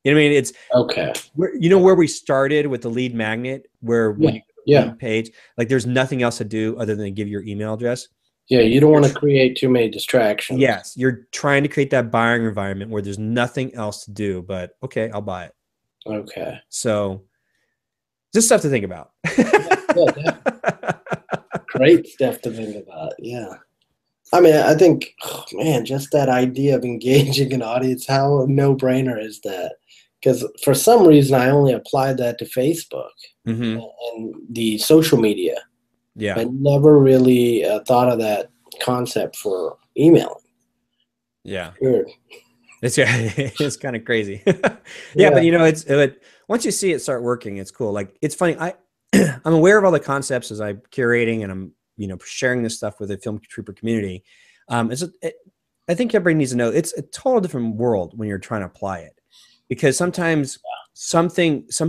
You know what I mean? It's Okay. where we started with the lead magnet, where Yeah, when you go to the yeah, lead page, like there's nothing else to do other than give your email address. yeah. You don't You're want to create too many distractions. Yes, you're trying to create that buying environment where there's nothing else to do, but okay, I'll buy it. Okay. So just stuff to think about. Yeah, yeah, great stuff to think about. Yeah. I mean, I think, oh, man, just that idea of engaging an audience, how no-brainer is that? Because for some reason, I only applied that to Facebook Hmm. and the social media. Yeah. I never really thought of that concept for emailing. Yeah. Weird. It's kind of crazy. Yeah, but Yeah. once you see it start working, it's cool. Like it's funny. I'm aware of all the concepts as I'm curating and I'm sharing this stuff with the film trooper community. I think everybody needs to know it's a total different world when you're trying to apply it, because sometimes some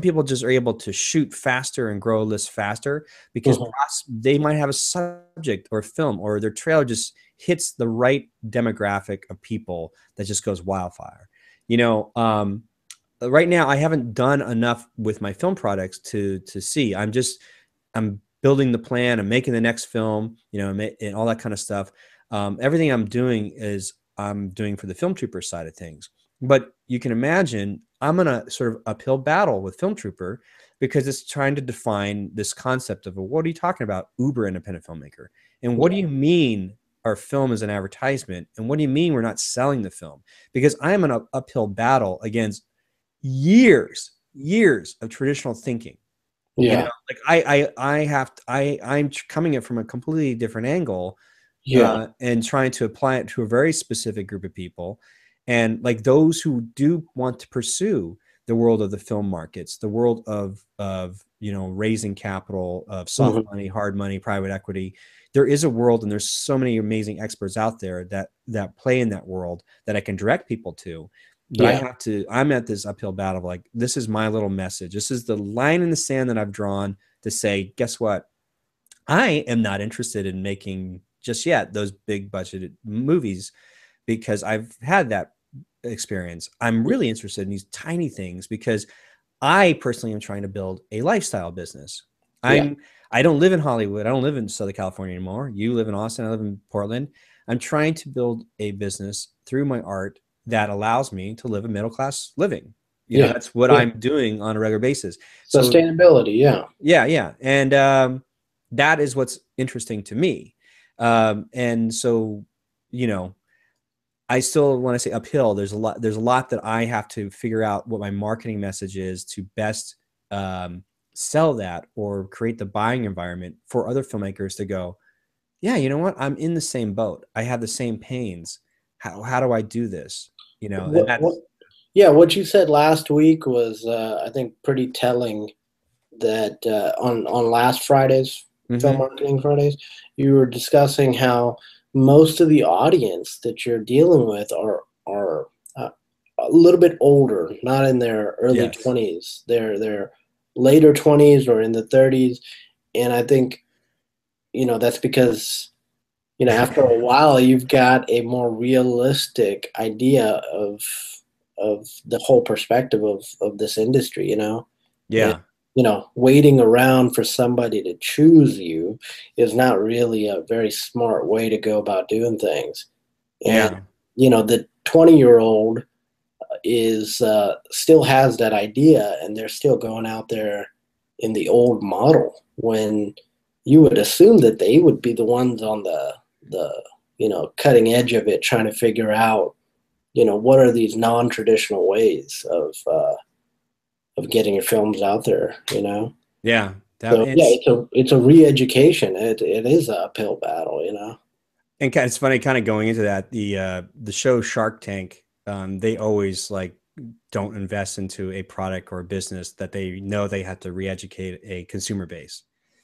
people just are able to shoot faster and grow a list faster because Mhm. they might have a subject or film or their trailer just hits the right demographic of people that just goes wildfire. You know, right now I haven't done enough with my film products to see. I'm building the plan. I'm making the next film, you know, and all that kind of stuff. Everything I'm doing is I'm doing for the Film Trooper side of things. But you can imagine I'm in a sort of uphill battle with Film Trooper because it's trying to define this concept of what are you talking about, uber independent filmmaker, and what do Yeah. you mean our film is an advertisement, and what do you mean we're not selling the film? Because I am in an uphill battle against years of traditional thinking. You know, Yeah. like I'm coming at it from a completely different angle, Yeah. and trying to apply it to a very specific group of people, and like those who do want to pursue the world of the film markets, the world of you know, raising capital, of soft Mhm. money, hard money, private equity. There is a world, and there's so many amazing experts out there that play in that world that I can direct people to. But Yeah. I'm at this uphill battle of like, this is my little message. This is the line in the sand that I've drawn to say, guess what? I am not interested in making just yet those big budgeted movies because I've had that experience. I'm really interested in these tiny things because I personally am trying to build a lifestyle business. Yeah. I don't live in Hollywood. I don't live in Southern California anymore. You live in Austin. I live in Portland. I'm trying to build a business through my art that allows me to live a middle class living. You know, Yeah. that's what Yeah. I'm doing on a regular basis. So Sustainability. Yeah. yeah, and that is what's interesting to me. And so, you know, I still, when I say uphill, there's a lot that I have to figure out what my marketing message is to best um, sell that or create the buying environment for other filmmakers to go, yeah, you know what? I'm in the same boat. I have the same pains. How do I do this? You know, and What that's, Yeah, what you said last week was, I think, pretty telling. That on last Friday's Film mm-hmm. Marketing Fridays, you were discussing how most of the audience that you're dealing with are a little bit older, not in their early Yes. 20s. They're later 20s or in the 30s, and I think that's because after a while you've got a more realistic idea of the whole perspective of this industry, and Yeah. waiting around for somebody to choose you is not really a very smart way to go about doing things. And Yeah. the 20-year-old is still has that idea, and they're still going out there in the old model when you would assume that they would be the ones on the cutting edge of it, trying to figure out what are these non-traditional ways of getting your films out there. Yeah. That So yeah, it's it's a re-education. It is a uphill battle. And it's funny, kind of going into that, the show Shark Tank, they always like don't invest into a product or a business that they know they have to re-educate a consumer base.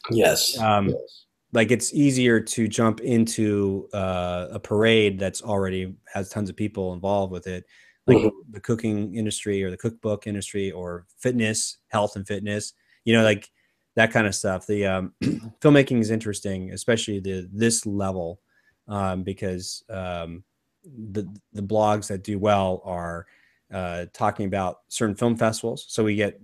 Yes. Um, Yes. like it's easier to jump into a parade that's already has tons of people involved with it, like Mhm. the cooking industry or the cookbook industry or fitness, health and fitness, you know, like that kind of stuff. The filmmaking is interesting, especially this level, because the blogs that do well are talking about certain film festivals. So we get,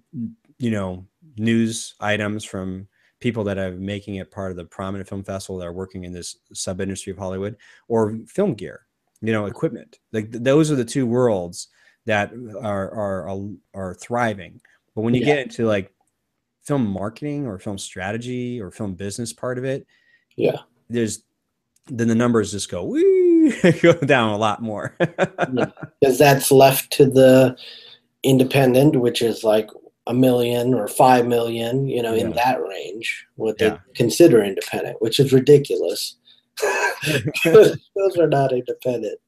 you know, news items from people that are making it part of the prominent film festival that are working in this sub industry of Hollywood, or film gear, you know, equipment. Like those are the two worlds that are thriving. But when you Yeah. get into like film marketing or film strategy or film business part of it, Yeah. there's then the numbers just go wee go down a lot more. Yeah. Because that's left to the independent, which is like 1 million or 5 million, in Yeah. that range, what they Yeah. consider independent, which is ridiculous. Those are not independent.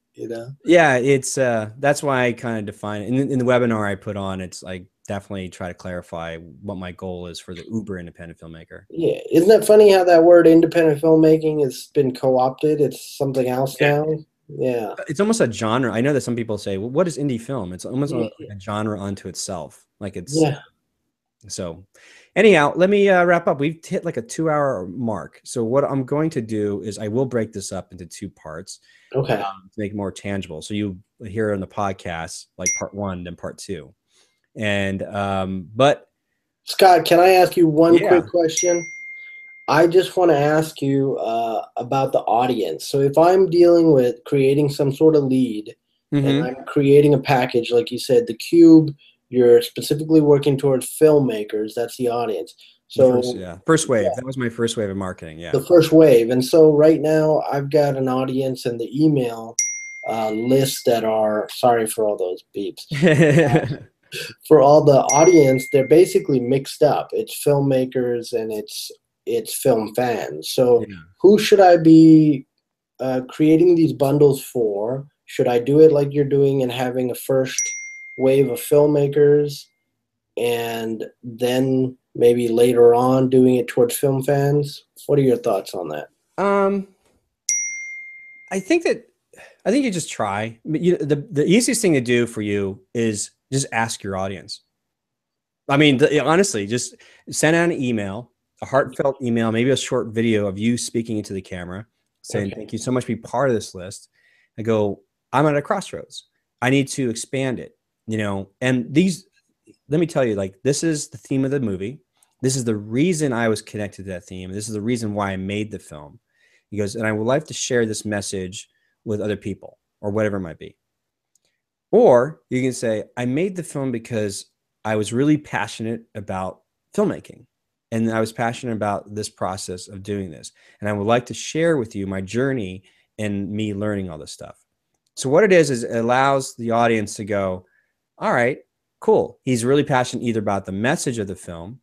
Yeah, it's that's why I kind of define it. In the webinar I put on, it's like definitely try to clarify what my goal is for the uber independent filmmaker. Yeah. Isn't that funny how that word independent filmmaking has been co opted? It's something else Yeah. now. Yeah. It's almost a genre. I know that some people say, well, what is indie film? It's almost Yeah. a genre unto itself. Like it's Yeah. so anyhow, let me wrap up. We've hit like a 2 hour mark. So what I'm going to do is I will break this up into two parts Okay. to make it more tangible. So you hear on the podcast, like part one, then part two. And, but Scott, can I ask you one yeah. quick question? I just want to ask you about the audience. So if I'm dealing with creating some sort of lead and Mm-hmm. I'm creating a package, like you said, the cube, you're specifically working towards filmmakers, that's the audience. The first, So yeah. First yeah, wave. That was my first wave of marketing. Yeah. the first wave. And so right now I've got an audience in the email list that are, sorry for all those beeps. For all the audience, they're basically mixed up. It's filmmakers and it's film fans. So Yeah. who should I be creating these bundles for? Should I do it like you're doing and having a first wave of filmmakers and then maybe later on doing it towards film fans? What are your thoughts on that? Um, I think that I think you just try. The easiest thing to do for you is just ask your audience. I mean, honestly, just send out an email, a heartfelt email, maybe a short video of you speaking into the camera, saying, Okay. "Thank you so much for being part of this list." I go, "I'm at a crossroads. I need to expand it." And these, let me tell you, like, this is the theme of the movie. This is the reason I was connected to that theme. This is the reason why I made the film. He goes, and I would like to share this message with other people or whatever it might be. Or you can say, I made the film because I was really passionate about filmmaking. And I was passionate about this process of doing this. And I would like to share with you my journey and me learning all this stuff. So, what it is it allows the audience to go, all right, cool. He's really passionate either about the message of the film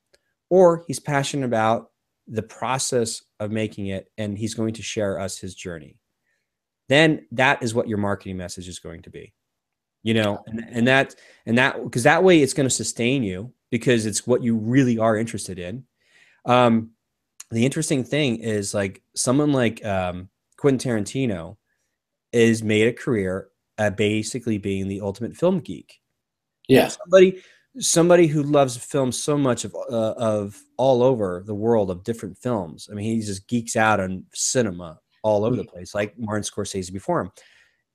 or he's passionate about the process of making it. And he's going to share us his journey. Then that is what your marketing message is going to be, and that because that way it's going to sustain you because it's what you really are interested in. um the interesting thing is like someone like Quentin Tarantino is made a career at basically being the ultimate film geek. Yeah. Somebody who loves film so much of all over the world of different films. I mean, he just geeks out on cinema all over the place, like Martin Scorsese before him.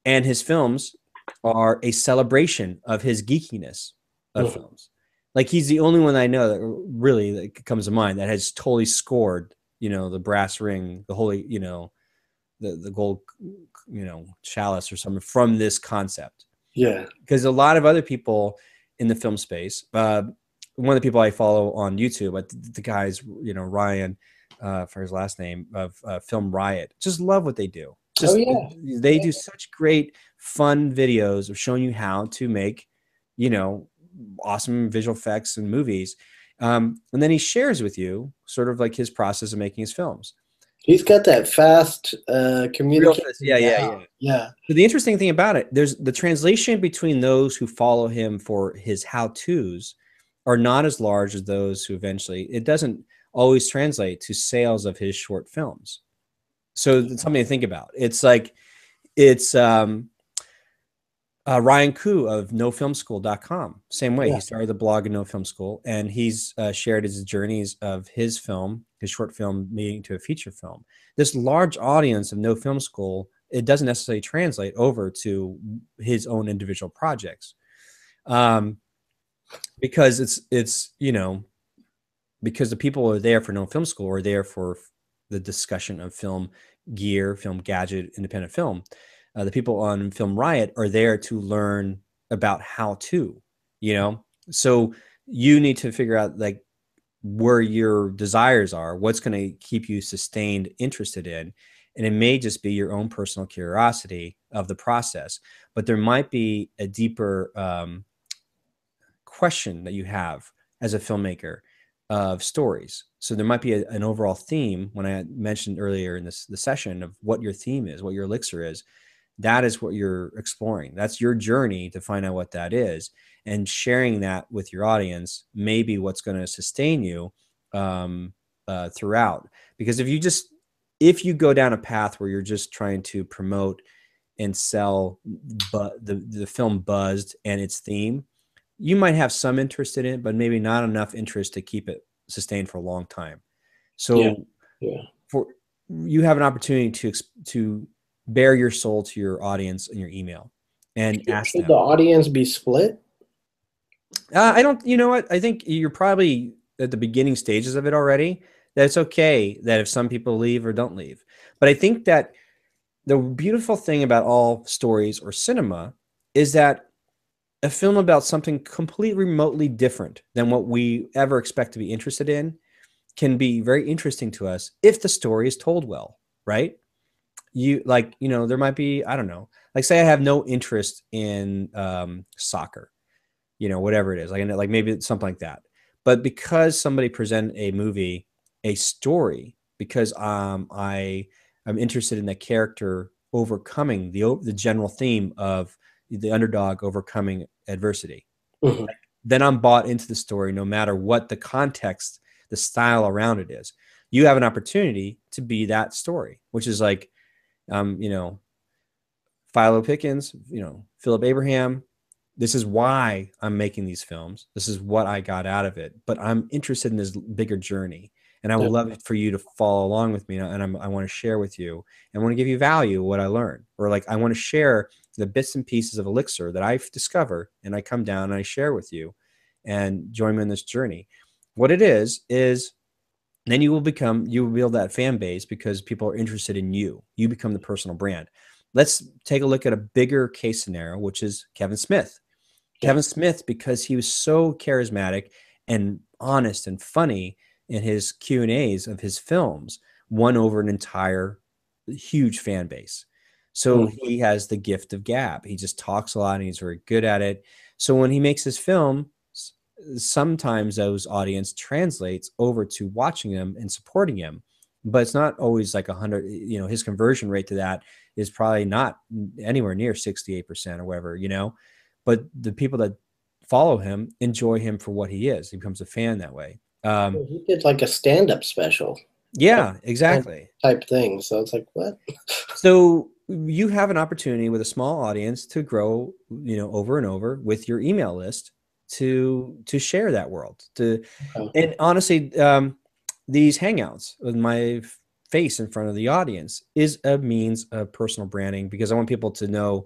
And his films are a celebration of his geekiness of Mhm. films. Like he's the only one I know that really that comes to mind that has totally scored, the brass ring, the holy, the gold, chalice or something from this concept. Yeah. Because a lot of other people in the film space, one of the people I follow on YouTube, the guys, Ryan, for his last name of Film Riot, just love what they do. Oh Just yeah. they do such great fun videos of showing you how to make, you know, awesome visual effects and movies. And then he shares with you sort of like his process of making his films. He's got that fast Real communication fast. Yeah, yeah, down. yeah. Yeah. But the interesting thing about it, there's the translation between those who follow him for his how-tos are not as large as those who eventually, it doesn't always translate to sales of his short films. So it's something to think about. It's like, it's Ryan Koo of nofilmschool.com. Same way. Yeah. He started the blog of No Film School, and he's shared his journeys of his film, his short film, leading to a feature film. This large audience of No Film School, it doesn't necessarily translate over to his own individual projects, um, because because the people who are there for No Film School are there for the discussion of film gear, film gadget, independent film. The people on Film Riot are there to learn about how to, you know. So you need to figure out like where your desires are, what's going to keep you sustained, interested in, and it may just be your own personal curiosity of the process, but there might be a deeper question that you have as a filmmaker of stories. So there might be an overall theme. When I mentioned earlier in the session of what your theme is, what your elixir is, that is what you're exploring. That's your journey to find out what that is, and sharing that with your audience may be what's going to sustain you throughout. Because if you go down a path where you're just trying to promote and sell the film buzzed and its theme, you might have some interest in it, but maybe not enough interest to keep it sustained for a long time. Yeah. So Yeah. for you have an opportunity to bare your soul to your audience in your email and ask Should the them. audience be split? I don't, you know what? I think you're probably at the beginning stages of it already. That it's okay that if some people leave or don't leave. But I think that the beautiful thing about all stories or cinema is that a film about something completely remotely different than what we ever expect to be interested in can be very interesting to us if the story is told well, right? You like, you know, there might be, I don't know, like say I have no interest in soccer, you know, whatever it is, like maybe it's something like that. But because somebody presented a movie, a story, because I'm interested in the character overcoming the general theme of the underdog overcoming adversity, Mhm. then I'm bought into the story no matter what the context, the style around it is. You have an opportunity to be that story, which is like, you know, Philo Pickens, you know, Philip Abraham. This is why I'm making these films. This is what I got out of it. But I'm interested in this bigger journey. And I would Yep. love for you to follow along with me. And I want to share with you and I want to give you value what I learned. Or like I want to share the bits and pieces of elixir that I've discovered. And I come down and I share with you and join me in this journey. What it is then you will build that fan base because people are interested in you. You become the personal brand. Let's take a look at a bigger case scenario, which is Kevin Smith. Yeah. Kevin Smith, because he was so charismatic and honest and funny in his Q&As of his films, won over an entire huge fan base. So Mm. he has the gift of gab. He just talks a lot and he's very good at it. So when he makes his film, sometimes those audience translates over to watching him and supporting him, but it's not always like 100. You know, his conversion rate to that is probably not anywhere near 68% or whatever, you know, but the people that follow him enjoy him for what he is. He becomes a fan that way. He did like a stand-up special Yeah, exactly. type thing. So it's like, what? So you have an opportunity with a small audience to grow, you know, over and over with your email list to share that world. To and honestly, these hangouts with my face in front of the audience is a means of personal branding because I want people to know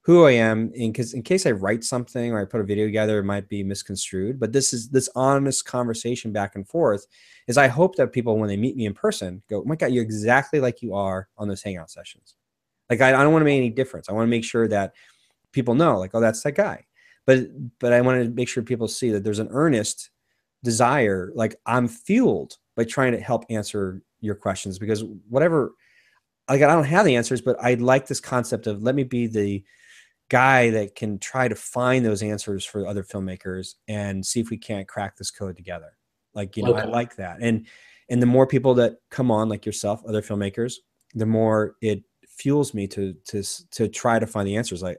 who I am in case I write something or I put a video together, it might be misconstrued. But this honest conversation back and forth is I hope that people, when they meet me in person, go, oh my God, you're exactly like you are on those hangout sessions. Like I don't want to make any difference. I want to make sure that people know, like, oh, that's that guy. But I want to make sure people see that there's an earnest desire, like I'm fueled by trying to help answer your questions because whatever, like I don't have the answers, but I like this concept of let me be the guy that can try to find those answers for other filmmakers and see if we can't crack this code together. Like, you know, I Okay. like that. And the more people that come on, like yourself, other filmmakers, the more it fuels me to try to find the answers. Like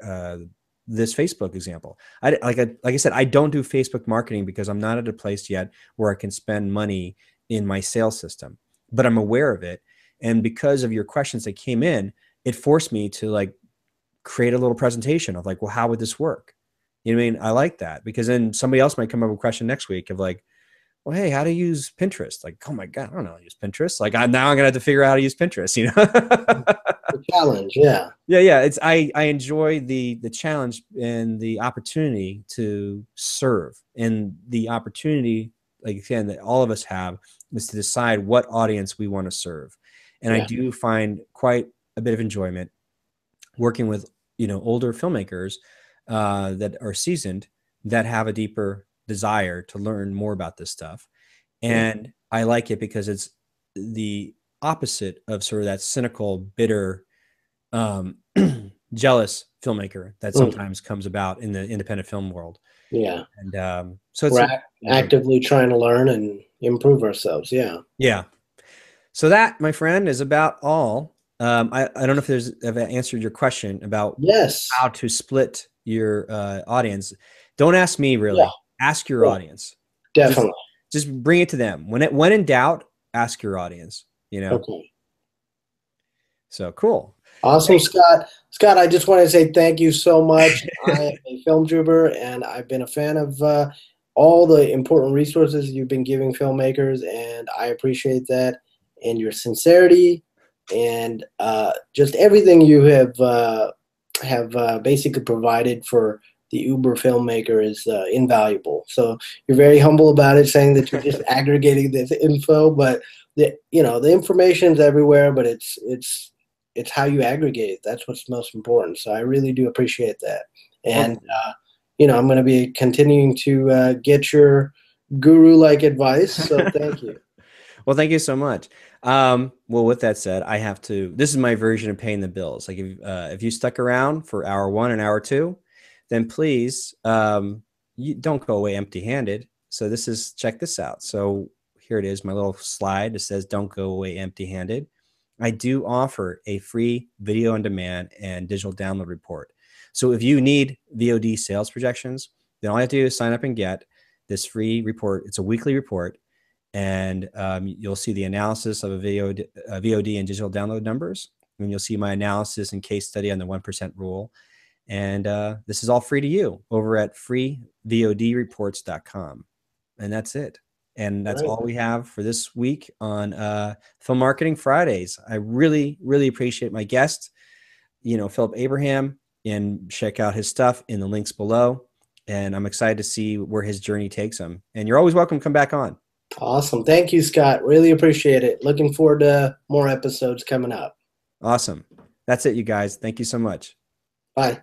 this Facebook example, like I said, I don't do Facebook marketing because I'm not at a place yet where I can spend money in my sales system, but I'm aware of it. And because of your questions that came in, it forced me to like create a little presentation of like, well, how would this work? You know what I mean? I like that because then somebody else might come up with a question next week of like, well, hey, how to use Pinterest? Like, oh my God, I don't know how to use Pinterest. Like now I'm gonna have to figure out how to use Pinterest, you know? The challenge, yeah. Yeah. It's I enjoy the challenge and the opportunity to serve and the opportunity, like again, that all of us have is to decide what audience we want to serve. And I Yeah. do find quite a bit of enjoyment working with, you know, older filmmakers that are seasoned that have a deeper desire to learn more about this stuff. Yeah. And I like it because it's the opposite of sort of that cynical, bitter, um, jealous filmmaker that Mm. sometimes comes about in the independent film world. Yeah. And so it's We're a great, actively trying to learn and improve ourselves. Yeah. yeah. So that, my friend, is about all. I don't know if I've answered your question about Yes. how to split your audience. Don't ask me Yeah. really. Ask your Yeah. audience. Just Definitely. just bring it to them. When in doubt, ask your audience. You know. Okay. So cool. Awesome, Scott. Scott, I just want to say thank you so much. I am a film trooper, and I've been a fan of all the important resources you've been giving filmmakers, and I appreciate that and your sincerity and just everything you have basically provided for the Uber filmmaker is invaluable. So you're very humble about it, saying that you're just aggregating this info, but the information's everywhere, but it's how you aggregate it. That's what's most important. So I really do appreciate that. And, Well, I'm going to be continuing to get your guru like advice. So thank you. well, thank you so much. Well, with that said, I have to. This is my version of paying the bills. Like if you stuck around for hour 1 and hour 2, then please you don't go away empty-handed. So check this out. So here it is, my little slide that says "Don't go away empty-handed." I do offer a free video on demand and digital download report. So if you need VOD sales projections, then all you have to do is sign up and get this free report. It's a weekly report, and you'll see the analysis of a VOD and digital download numbers. And you'll see my analysis and case study on the 1% rule. And this is all free to you over at freevodreports.com. And that's it. And that's all we have for this week on Film Marketing Fridays. I really, really appreciate my guest, Phillip Abraham, and check out his stuff in the links below. And I'm excited to see where his journey takes him. And you're always welcome to come back on. Awesome. Thank you, Scott. Really appreciate it. Looking forward to more episodes coming up. Awesome. That's it, you guys. Thank you so much. Bye.